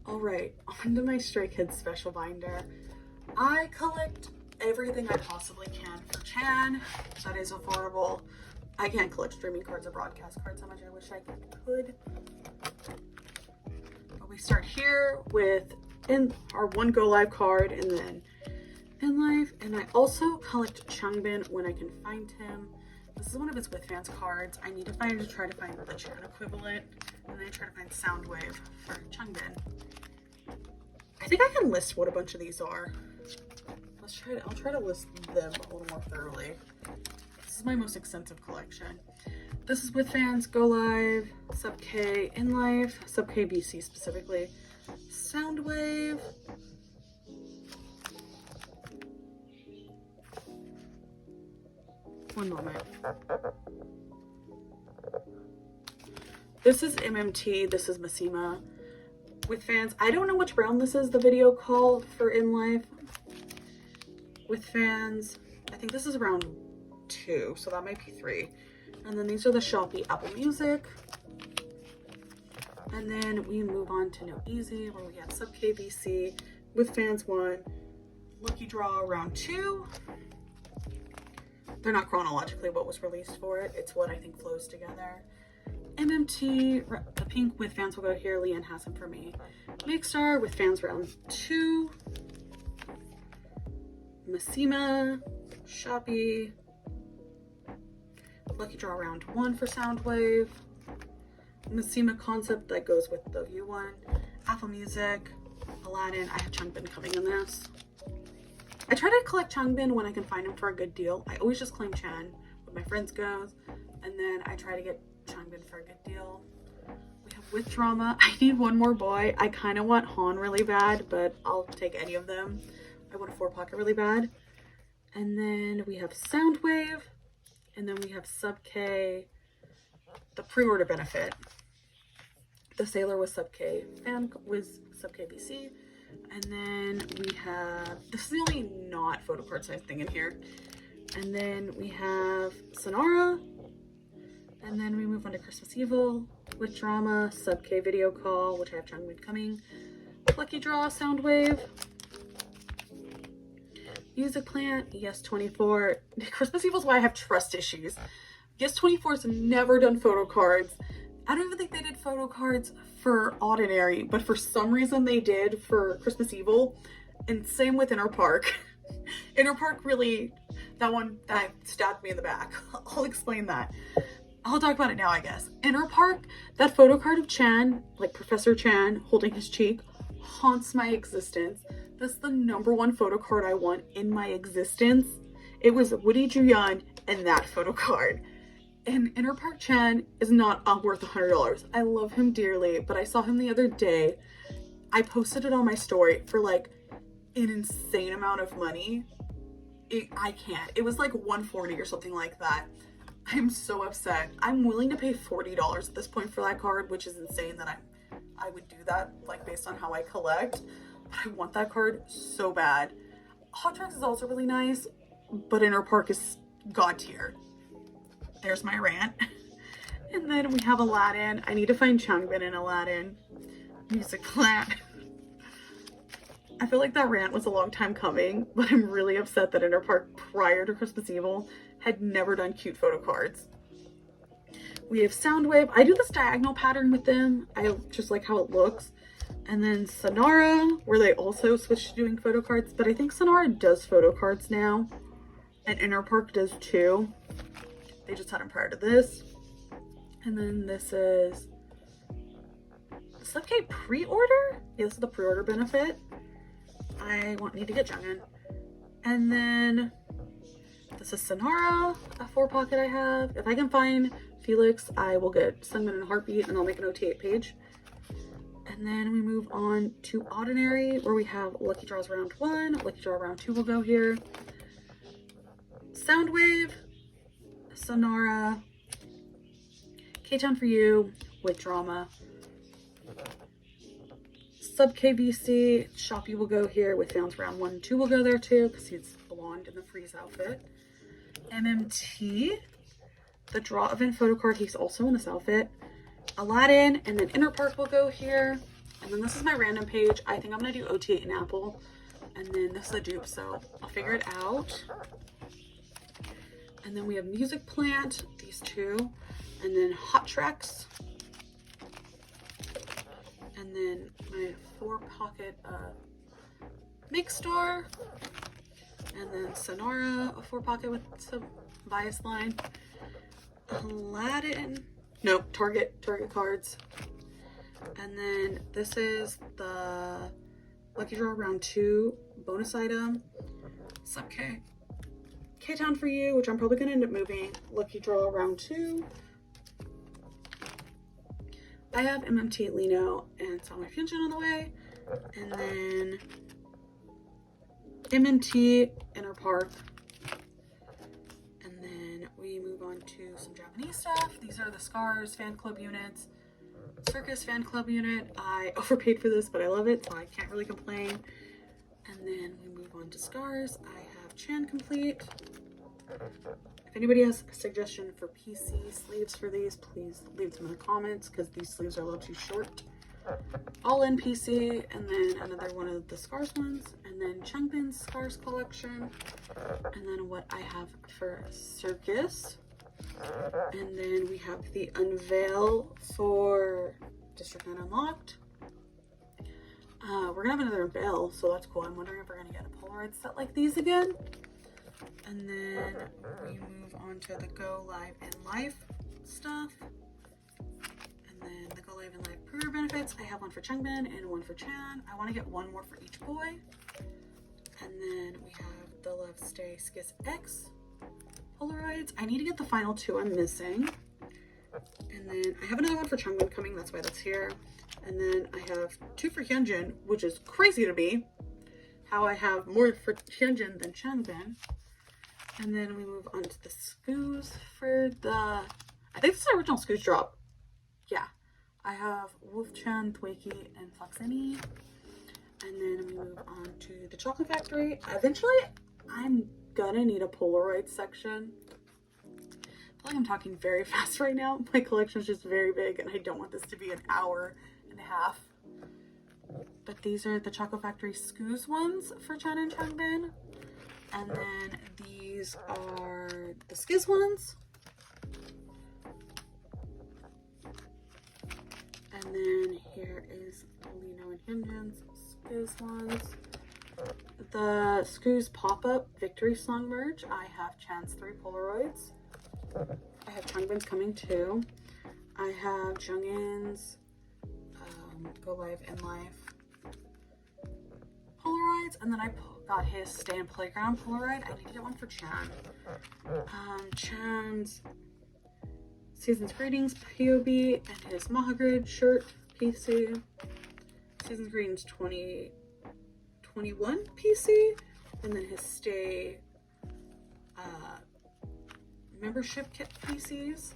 [SPEAKER 1] All right, on to my Stray Kids special binder. I collect everything I possibly can for Chan. That is affordable. I can't collect streaming cards or broadcast cards how much I wish I could. But we start here with our one Go Live card, and then In Life. And I also collect Changbin when I can find him. This is one of his With Fans cards. I need to try to find the Chan equivalent, and then I try to find Soundwave for Changbin. I think I can list what a bunch of these are. I'll try to list them a little more thoroughly. This is my most extensive collection. This is With Fans, Go Live, Sub K, In Life, Sub K BC specifically, Soundwave, one moment. This is MMT, this is Masima. With Fans, I don't know which round this is, the video call for In Life. With Fans, I think this is round 2, so that might be 3. And then these are the Shopee Apple Music. And then we move on to No Easy, where we have Sub KBC with Fans 1, Lucky Draw Round 2. They're not chronologically what was released for it. It's what I think flows together. MMT, the pink with Fans Will Go Here, Leanne Has Him For Me. Make Star with Fans Round 2. Massima, Shopee. Lucky Draw Round 1 for Soundwave. Massima Concept that goes with the View one. Apple Music, Aladdin. I have Changbin coming in this. I try to collect Changbin when I can find him for a good deal. I always just claim Chan when my friends goes, and then I try to get Changbin for a good deal. We have With Drama. I need one more boy. I kind of want Han really bad, but I'll take any of them. I want a 4-pocket really bad. And then we have Soundwave, and then we have Sub K, the pre-order benefit. The Sailor was Sub K, Fan was Sub KBC. And then we have, this is the only not photocard size thing in here. And then we have Sonara. And then we move on to Christmas Evil with Drama, Sub K Video Call, which I have Changbin coming. Lucky Draw, Soundwave. Music Plant, Yes24. Christmas Evil is why I have trust issues. Yes24's never done photocards. I don't even think they did photocards for Ordinary, but for some reason they did for Christmas Evil. And same with Inner Park. Inner Park really, that stabbed me in the back. I'll explain that. I'll talk about it now, I guess. Inner Park, that photocard of Chan, like Professor Chan holding his cheek, haunts my existence. That's the #1 photocard I want in my existence. It was Woody Juyeon and that photocard. And Inner Park Chan is not worth $100. I love him dearly, but I saw him the other day. I posted it on my story for like an insane amount of money. I can't. It was like $140 or something like that. I'm so upset. I'm willing to pay $40 at this point for that card, which is insane that I would do that, like based on how I collect. But I want that card so bad. Hot Tracks is also really nice, but Inner Park is god tier. There's my rant. And then we have Aladdin. I need to find Changbin in Aladdin. Music Plant. I feel like that rant was a long time coming, but I'm really upset that Inner Park prior to Christmas Evil had never done cute photo cards. We have Soundwave. I do this diagonal pattern with them. I just like how it looks. And then Sonara, where they also switched to doing photo cards, but I think Sonara does photo cards now, and Inner Park does too. They just had them prior to this. And then this is Sub K pre-order? Yeah, this is the pre-order benefit. I need to get Jungin. And then this is Sonara, a 4-pocket I have. If I can find Felix, I will get Sungmin in a heartbeat and I'll make an OT8 page. And then we move on to Ordinary, where we have Lucky Draws Round 1. Lucky Draw Round 2 will go here. Soundwave, Sonara, K-Town For You with Drama. Sub KBC, Shopee will go here with Fans Round 1 and 2 will go there too, because he's blonde in the Freeze outfit. MMT, the Draw Event photo card, he's also in this outfit. Aladdin, and then Inner Park will go here. And then this is my random page. I think I'm gonna do OT8 and Apple. And then this is a dupe, so I'll figure it out. And then we have Music Plant, these two. And then Hot Tracks. And then my 4-pocket Make Store. And then Sonara, a 4-pocket with some bias line. Aladdin. Nope, Target cards. And then this is the Lucky Draw Round 2 bonus item. Sub K. K-Town For You, which I'm probably going to end up moving. Lucky Draw Round 2. I have MMT Lino and Saw My Fusion on the way. And then MMT Inner Park. And then we move on to some Japanese stuff. These are the Scars fan club units. Circus fan club unit. I overpaid for this, but I love it, so I can't really complain. And then we move on to Scars. I have Chan Complete. If anybody has a suggestion for PC sleeves for these, please leave them in the comments because these sleeves are a little too short. All in PC, and then another one of the Scars ones, and then Changbin's Scars collection, and then what I have for Circus, and then we have the Unveil for District 9 Unlocked. We're gonna have another Unveil, so that's cool. I'm wondering if we're gonna get a Polaroid set like these again. And then we move on to the Go Live and Life stuff. And then the Go Live and Life pre-order benefits. I have one for Changbin and one for Chan. I want to get one more for each boy. And then we have the Love Stay Skiss X Polaroids. I need to get the final two I'm missing. And then I have another one for Changbin coming. That's why that's here. And then I have two for Hyunjin, which is crazy to me. How I have more for Hyunjin than Changbin. And then we move on to the Scoos for the, I think this is the original Scoos drop. Yeah. I have Wolfchan, Twakey, and Foxini. And then we move on to the Chocolate Factory. Eventually, I'm gonna need a Polaroid section. I feel like I'm talking very fast right now. My collection is just very big and I don't want this to be an hour and a half. But these are the Chocolate Factory Scoos ones for Chan and Changbin. And then these are the Skiz ones. And then here is Lino and Hyunjin's Skiz ones. The Scoos pop-up Victory Song merch. I have Chan's 3 Polaroids. I have Changbin's coming too. I have Jungin's Go Live and Life Polaroids, and then I got his Stay in Playground Polaroid. I need to get one for Chan. Chan's Season's Greetings POB and his Mahagrid shirt PC. Season's Greetings 2021 PC, and then his Stay membership kit PCs.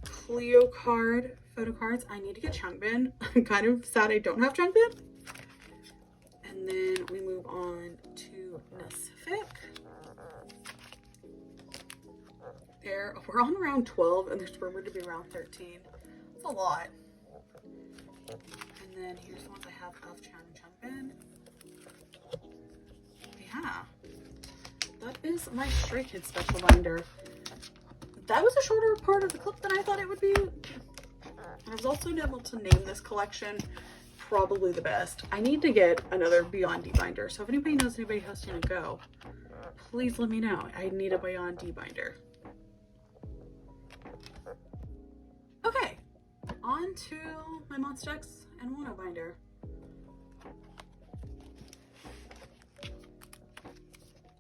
[SPEAKER 1] Clio card photo cards. I need to get Changbin. I'm kind of sad I don't have Changbin. And then we move on to Nasfik. There, we're on round 12 and there's rumored to be round 13. It's a lot. And then here's the ones I have of Chan and Changbin. Yeah. That is my Stray Kids special binder. That was a shorter part of the clip than I thought it would be. I was also able to name this collection probably the best. I need to get another Beyond D binder. So if anybody knows anybody hosting a Go, please let me know. I need a Beyond D binder. Okay, on to my MonstaX and Wonho binder.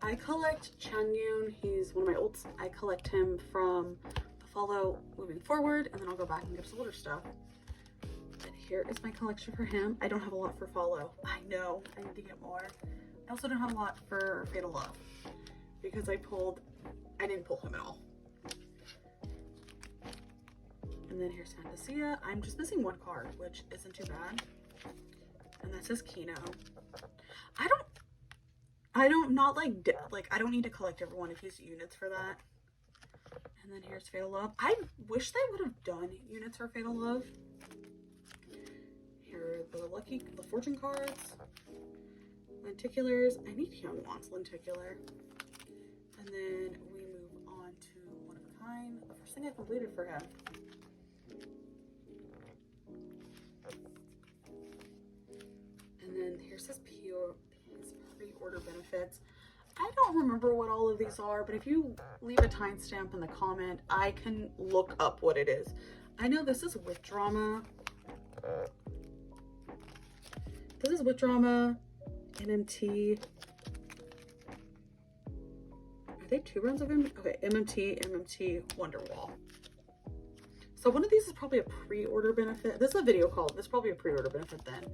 [SPEAKER 1] I collect Changyun. He's one of my olds. I collect him from the follow moving forward, and then I'll go back and get some older stuff. But here is my collection for him. I don't have a lot for follow. I know, I need to get more. I also don't have a lot for Fatal Love because I didn't pull him at all. And then here's Fantasia. I'm just missing one card, which isn't too bad. And that says Kino. I don't need to collect everyone if he's units for that. And then here's Fatal Love. I wish they would have done units for Fatal Love. Here are the fortune cards. Lenticulars. I need Hyungwon's lenticular. And then we move on to One of a Kind. The first thing I completed for him. And then here's his pre-order benefits. I don't remember what all of these are, but if you leave a timestamp in the comment, I can look up what it is. I know this is With Drama. This is With Drama, MMT. Are they 2 rounds of MMT? Okay, MMT, Wonderwall. So one of these is probably a pre-order benefit. This is a video call. This is probably a pre-order benefit then.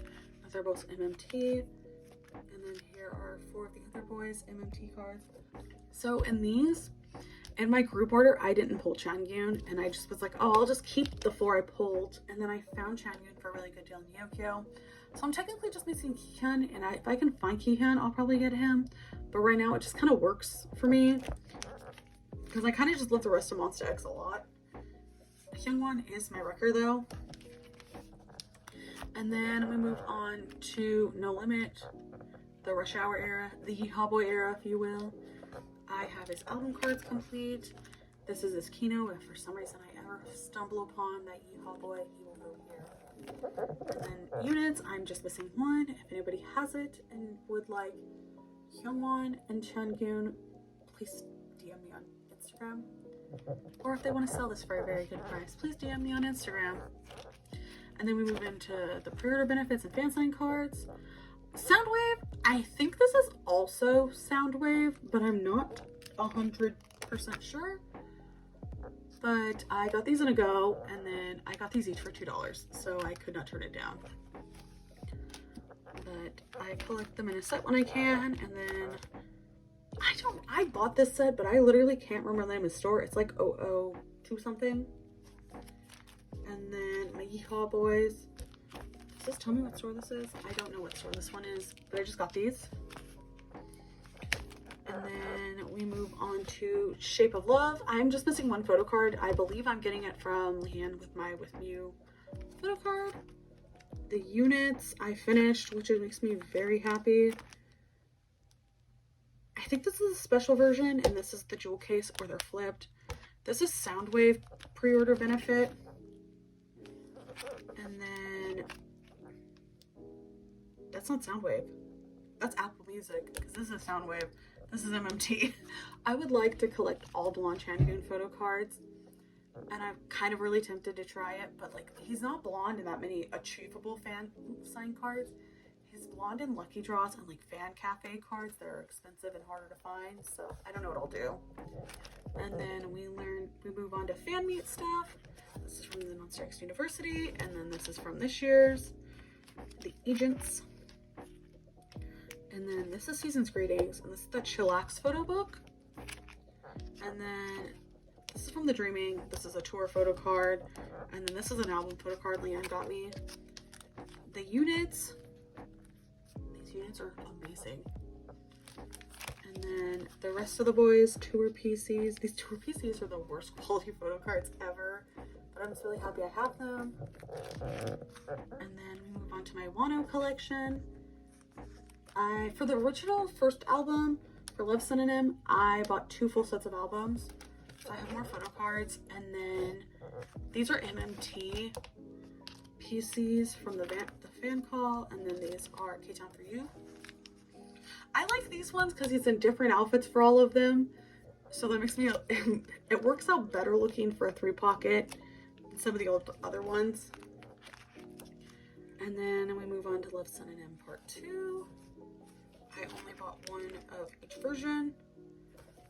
[SPEAKER 1] They're both MMT. And then here are 4 of the other boys' MMT cards. So in these, in my group order, I didn't pull Changyun, and I just was like, oh, I'll just keep the 4 I pulled. And then I found Changyun for a really good deal in Yokyo. So I'm technically just missing Kihyun, and if I can find Kihyun, I'll probably get him. But right now, it just kind of works for me. because I kind of just love the rest of MonstaX a lot. Hyungwon is my record though. And then we move on to No Limit, the Rush Hour era, the Yeehaw Boy era, if you will. I have his album cards complete. This is his keynote. If for some reason I ever stumble upon that Yeehaw Boy, he will go here. And then units, I'm just missing one. If anybody has it and would like Hyungwon and Changyun, please DM me on Instagram. Or if they want to sell this for a very good price, please DM me on Instagram. And then we move into the pre-order benefits and fan sign cards. Soundwave, I think this is also Soundwave, but I'm not 100% sure. But I got these in a go, and then I got these each for $2, so I could not turn it down. But I collect them in a set when I can, and then I bought this set, but I literally can't remember the name of the store. It's like 002 something. And then my Yeehaw Boys. Does this tell me what store this is? I don't know what store this one is, but I just got these. And then we move on to Shape of Love. I'm just missing one photo card. I believe I'm getting it from Leanne with my With Mew photo card. The units I finished, which makes me very happy. I think this is a special version, and this is the jewel case, or they're flipped. This is Soundwave pre-order benefit. And then that's not Soundwave. That's Apple Music, because this is Soundwave. This is MMT. I would like to collect all Blonde Changyun photo cards, and I'm kind of really tempted to try it, but like he's not blonde in that many achievable fan sign cards. He's blonde in Lucky Draws and like Fan Cafe cards that are expensive and harder to find, so I don't know what I'll do. And then we move on to fan meet stuff. This is from the MonstaX University, and then this is from this year's, the Agents. And then this is Season's Greetings, and this is the Chillax photo book. And then this is from the Dreaming. This is a tour photo card. And then this is an album photo card Leanne got me. The units, these units are amazing. And then the rest of the boys, tour PCs. These tour PCs are the worst quality photo cards ever, but I'm just really happy I have them. And then we move on to my Wonho collection. For the original first album, for Love Synonym, I bought 2 full sets of albums. So I have more photo cards. And then these are MMT PCs from the fan call. And then these are K-Town For You. I like these ones because he's in different outfits for all of them. So that makes me, it works out better looking for a 3-pocket than some of the other ones. And then we move on to Love Synonym Part 2. I only bought one of each version.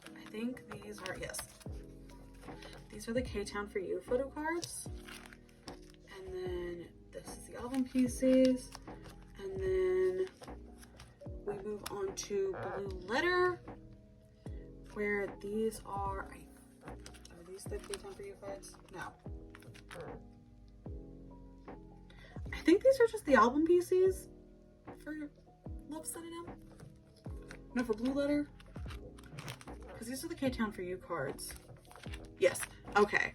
[SPEAKER 1] I think these are, yes. These are the K-Town For You photo cards. And then this is the album PCs. And then we move on to Blue Letter, where these are these the K-Town For You cards? No. I think these are just the album PCs for Love Synonym. No, for Blue Letter. Because these are the K-Town For You cards. Yes. Okay.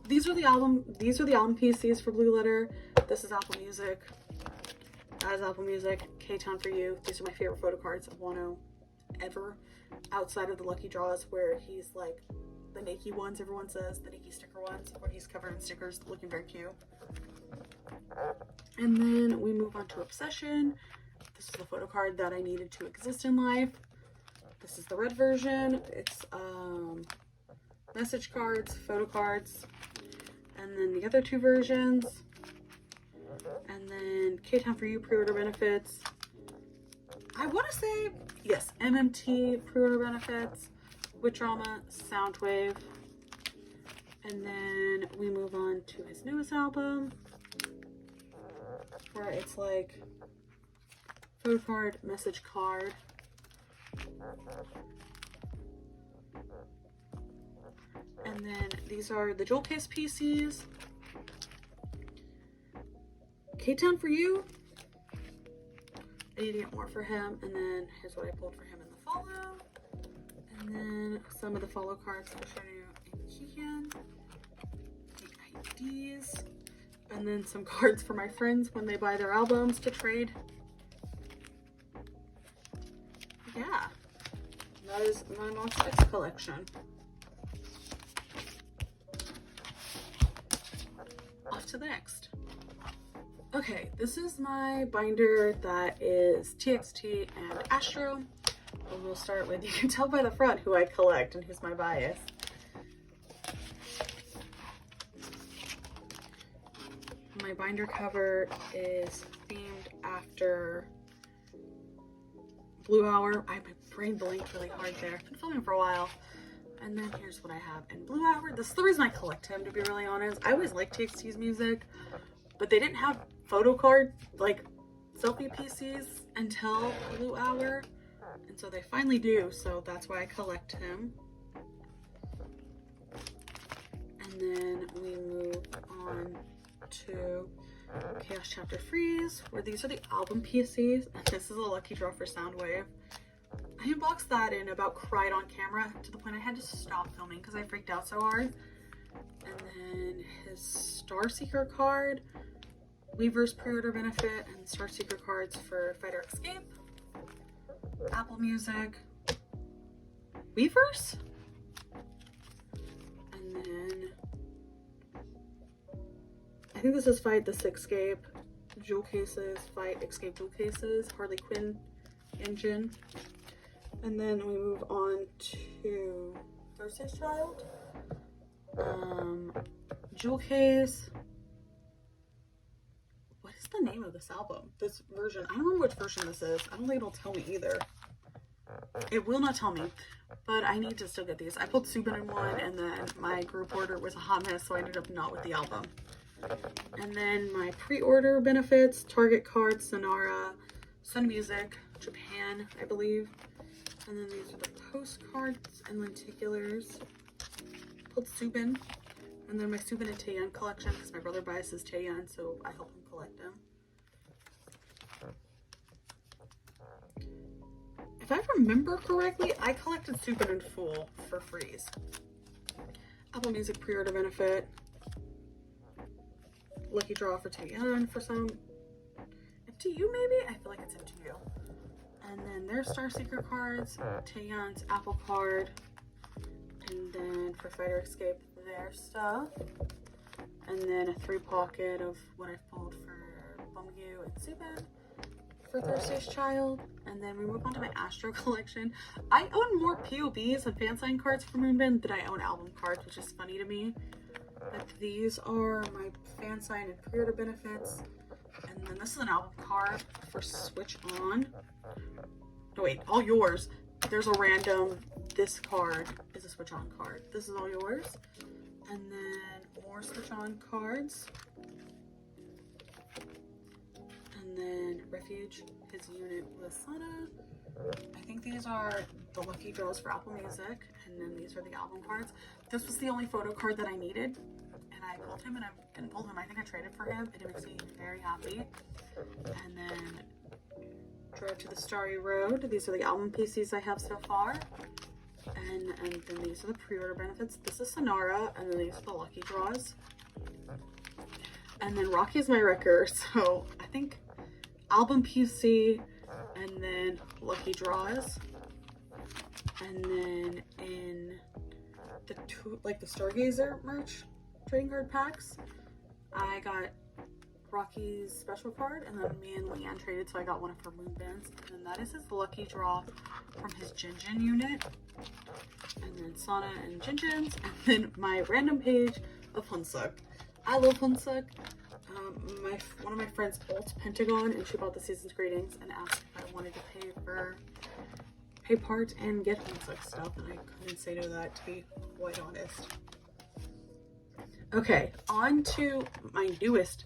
[SPEAKER 1] These are the album PCs for Blue Letter. This is Apple Music. That is Apple Music. K-Town For You. These are my favorite photo cards of Wonho ever. Outside of the Lucky Draws, where he's like the Nike ones, everyone says, the Nike sticker ones, where he's covered in stickers, looking very cute. And then we move on to Obsession. This is the photo card that I needed to exist in life. This is the red version. It's message cards, photo cards, and then the other 2 versions. And then K-Town For You pre-order benefits. I want to say, yes, MMT pre-order benefits, With Drama, Soundwave. And then we move on to his newest album, where it's like photo card, message card. And then these are the jewel case PCs. K-Town For You. I need to get more for him. And then here's what I pulled for him in the follow. And And then some of the follow cards for Shonu and Kian. The IDs. And then some cards for my friends when they buy their albums to trade. Yeah. That is my MonstaX collection. Off to the next. Okay, this is my binder that is TXT and Astro. And we'll start with, you can tell by the front who I collect and who's my bias. My binder cover is themed after Blue Hour. My brain blinked really hard there. I've been filming for a while. And then here's what I have in Blue Hour. This is the reason I collect him, to be really honest. I always liked TXT's music, but they didn't have photocard, like selfie PCs until Blue Hour. And so they finally do, so that's why I collect him. And then we move on to Chaos Chapter Freeze, where these are the album PCs, and this is a lucky draw for Soundwave. I unboxed that and about cried on camera to the point I had to stop filming because I freaked out so hard. And then his Star Seeker card, Weaver's pre-order benefit, and Star Seeker cards for Fighter Escape, Apple Music, Weavers, and then I think this is Fight the Sixscape, jewel cases, Fight Escape jewel cases, Harley Quinn engine. And then we move on to Thursday's Child, jewel case. What is the name of this album? This version, I don't remember which version this is. I don't think it'll tell me either. It will not tell me, but I need to still get these. I pulled Subin in one, and then my group order was a hot mess, so I ended up not with the album. And then my pre-order benefits, Target cards, Sonara, Sun Music, Japan, I believe. And then these are the postcards and lenticulars. Pulled Subin. And then my Subin and Taeyeon collection, because my brother biases Taeyeon, so I help him collect them. If I remember correctly, I collected Subin in full for Freeze. Apple Music pre-order benefit. Lucky draw for Taeyeon for some. MTU maybe? I feel like it's MTU. And then their Star Seeker cards, Taeyeon's Apple card, and then for Fighter Escape, their stuff. And then a 3-pocket of what I've pulled for Bumgyu and Subin for Thursday's Child. And then we move on to my Astro collection. I own more POBs and fan sign cards for Moonbin than I own album cards, which is funny to me. But these are my fan sign and pre-order benefits. And then this is an album card for Switch On. No, wait, all yours. There's a random, this card is a Switch On card. This is all yours. And then more Switch On cards. And then Refuge, his unit with Sana. I think these are the lucky draws for Apple Music. And then these are the album cards. This was the only photo card that I needed. And I pulled him, and I didn't pull him. I think I traded for him, and it makes me very happy. And then Drive to the Starry Road. These are the album PCs I have so far. And then these are the pre-order benefits. This is Sonara, and then these are the lucky draws. And then Rocky is my wrecker, so I think album PC, and then lucky draws. And then in the two, like the Stargazer merch trading card packs, I got Rocky's special card, and then me and Leanne traded, so I got one of her Moonbins. And then that is his lucky draw from his Jinjin unit. And then Sana and Jinjins, and then my random page of Hunsuk. I love Hunsuk. One of my friends ult Pentagon, and she bought the season's greetings and asked if I wanted to pay part and get Hunsuk stuff, and I couldn't say no to that, to be quite honest. Okay, on to my newest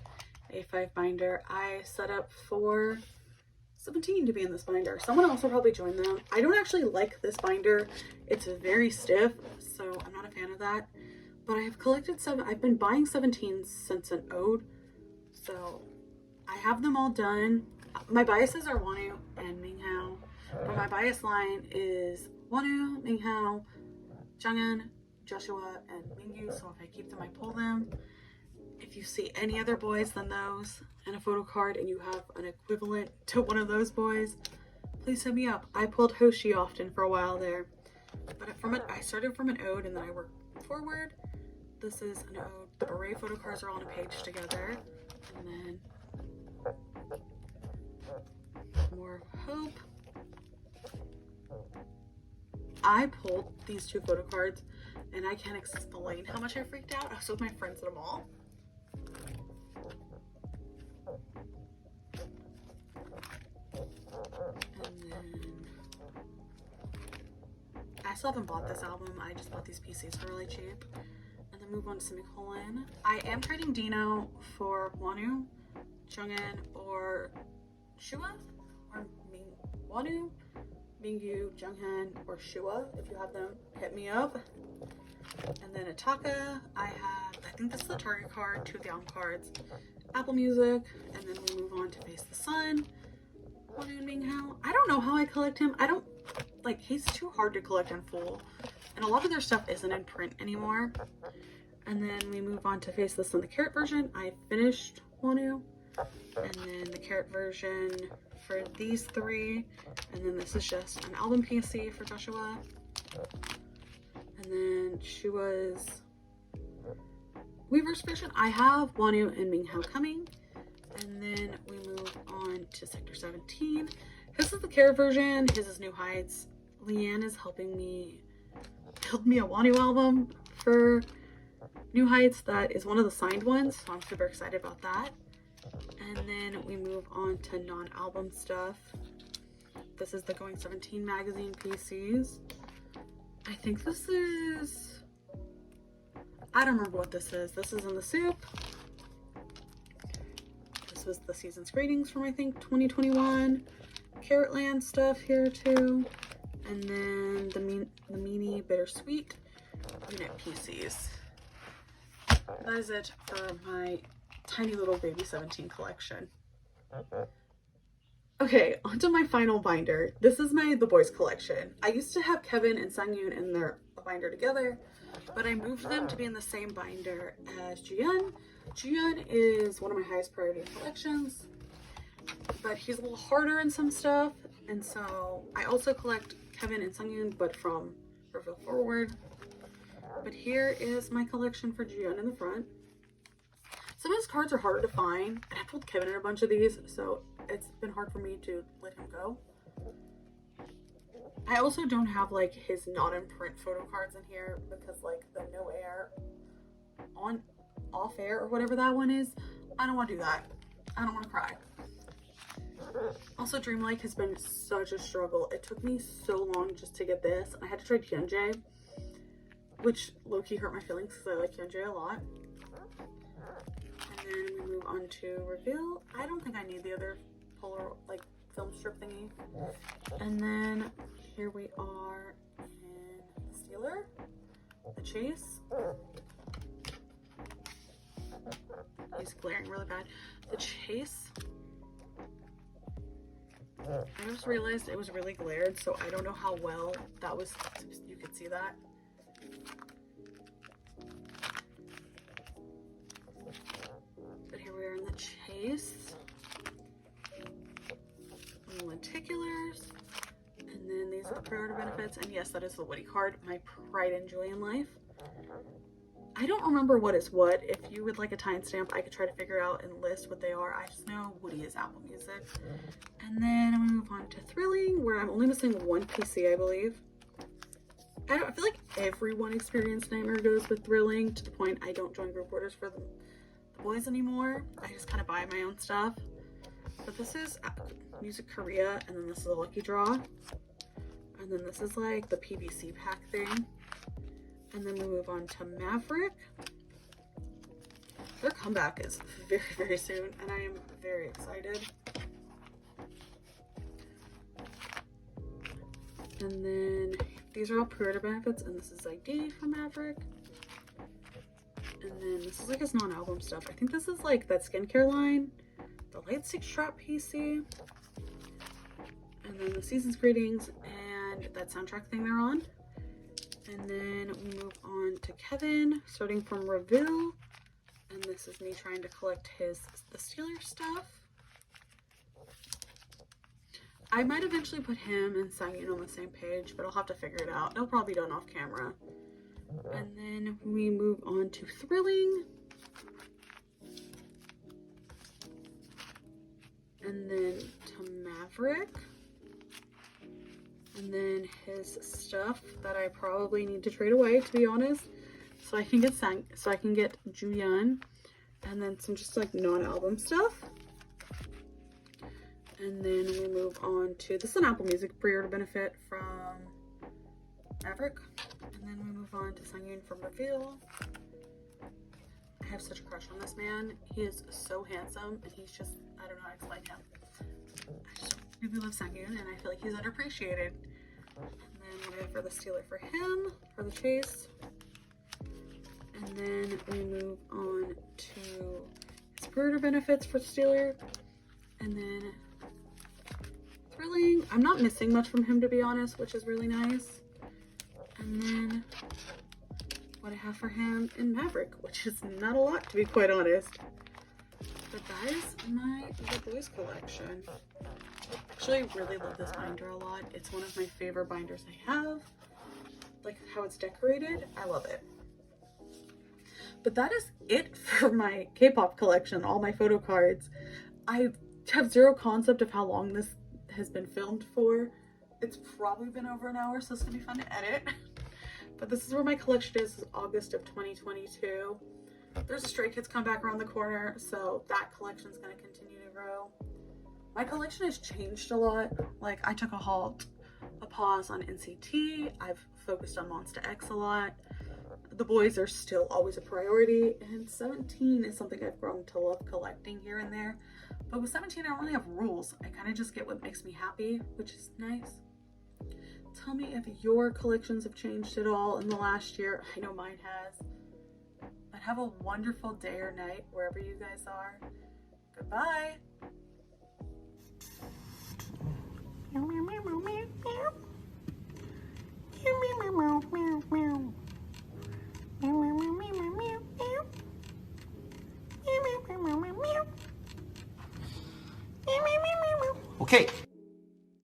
[SPEAKER 1] A5 binder. I set up for 17 to be in this binder. Someone else will probably join them. I don't actually like this binder. It's very stiff, so I'm not a fan of that. But I have collected I've been buying 17s since an ode, so I have them all done. My biases are Wonho and Minghao, but my bias line is Wonho, Minghao, Jungin, Joshua, and Mingyu. So if I keep them, I pull them. If you see any other boys than those and a photo card and you have an equivalent to one of those boys, please hit me up. I pulled Hoshi often for a while there, but I started from an ode and then I worked forward. This is an ode. The array photo cards are all on a page together, and then more of hope. I pulled these two photo cards and I can't explain how much I freaked out. I was with my friends at a mall. And then I still haven't bought this album. I just bought these PCs for really cheap. And then move on to semicolon. I am trading Dino for Wonho, Jungin, or Shua, or Wonho, Mingyu, Junghan, or Shua. If you have them, hit me up. And then Ataka, I think this is the Target card, 2 of the album cards, Apple Music, and then we move on to Face the Sun. Wonho and Minghao. I don't know how I collect him. He's too hard to collect in full. And a lot of their stuff isn't in print anymore. And then we move on to Face the Sun, the carrot version. I finished Wonho. And then the carrot version for these 3. And then this is just an album PC for Joshua. And then Shua's Weverse version. I have Wonho and Minghao coming. And then we move on to Sector 17. This is the carrot version. His is New Heights. Leanne is helping me build me a Wonho album for New Heights. That is one of the signed ones, so I'm super excited about that. And then we move on to non-album stuff. This is the Going 17 magazine PCs. I think this is, I don't remember what this is. This is in the soup. This was the season's greetings from, I think, 2021. Carrotland stuff here too. And then the Meanie Bittersweet unit PCs. That is it for my tiny little baby 17 collection. Okay, onto my final binder. This is the Boyz collection. I used to have Kevin and Sungyoon in their binder together, but I moved them to be in the same binder as Jiyeon. Jiyeon is one of my highest priority collections, but he's a little harder in some stuff, and so I also collect Kevin and Sungyoon, but from Reveal Forward. But here is my collection for Jiyeon in the front. Some of his cards are harder to find, and I pulled Kevin in a bunch of these, so it's been hard for me to let him go. I also don't have his not in print photo cards in here because the no air on off air or whatever that one is, I don't want to do that. I don't want to cry. Also, Dreamlike has been such a struggle. It took me so long just to get this. I had to try Hyunjae, which low-key hurt my feelings because I like Hyunjae a lot. And then we move on to Reveal. I don't think I need the other polar film strip thingy. And then here we are in the Stealer, the Chase. He's glaring really bad. The Chase. I just realized it was really glared, so I don't know how well that was, you could see that. But here we are in the Chase. Lenticulars. And then these are the pre-order benefits. And yes, that is the Woody card, my pride and joy in life. I don't remember what is what. If you would like a timestamp, I could try to figure out and list what they are. I just know Woody is Apple Music. And then we move on to Thrilling, where I'm only missing one PC, I believe. I feel like everyone experienced Nightmare goes with Thrilling, to the point I don't join group orders for the Boyz anymore. I just kind of buy my own stuff. But this is Music Korea, and then this is a lucky draw. And then this is the PVC pack thing. And then we move on to Maverick. Their comeback is very, very soon, and I am very excited. And then these are all pre-order benefits, and this is ID for Maverick. And then this is his non-album stuff. I think this is that skincare line, the Lightstick Strap PC, and then the Season's Greetings, and and that soundtrack thing they're on. And then we move on to Kevin, starting from Reveal. And this is me trying to collect the Steeler stuff. I might eventually put him and Sangyun on the same page, but I'll have to figure it out. It'll probably be done off camera. And then we move on to Thrilling. And then to Maverick. And then his stuff that I probably need to trade away, to be honest. So I can get Juyeon. And then some just like non-album stuff. And then we move on to this is an Apple Music pre-order benefit from Maverick. And then we move on to Sangyun from Reveal. I have such a crush on this man. He is so handsome and he's just, I don't know how to explain him. I just really love Sangyun and I feel like he's underappreciated. And then we go for the Steeler for him, for the chase. And then we move on to his pre-order benefits for Steeler. And then Thrilling. I'm not missing much from him, to be honest, which is really nice. And then what I have for him in Maverick, which is not a lot, to be quite honest. But that is my The Boyz collection. Actually, I really love this binder a lot. It's one of my favorite binders I have. Like how it's decorated, I love it. But that is it for my K-pop collection, all my photo cards. I have zero concept of how long this has been filmed for. It's probably been over an hour, so it's gonna be fun to edit. But this is where my collection is August of 2022. There's a Stray Kids come back around the corner, so that collection is gonna continue to grow. My collection has changed a lot. Like I took a pause on NCT. I've focused on MonstaX a lot. The Boyz are still always a priority, and 17 is something I've grown to love collecting here and there. But with 17, I don't really have rules. I kind of just get what makes me happy, which is nice. Tell me if your collections have changed at all in the last year. I know mine has. But have a wonderful day or night wherever you guys are. Goodbye.
[SPEAKER 2] Okay.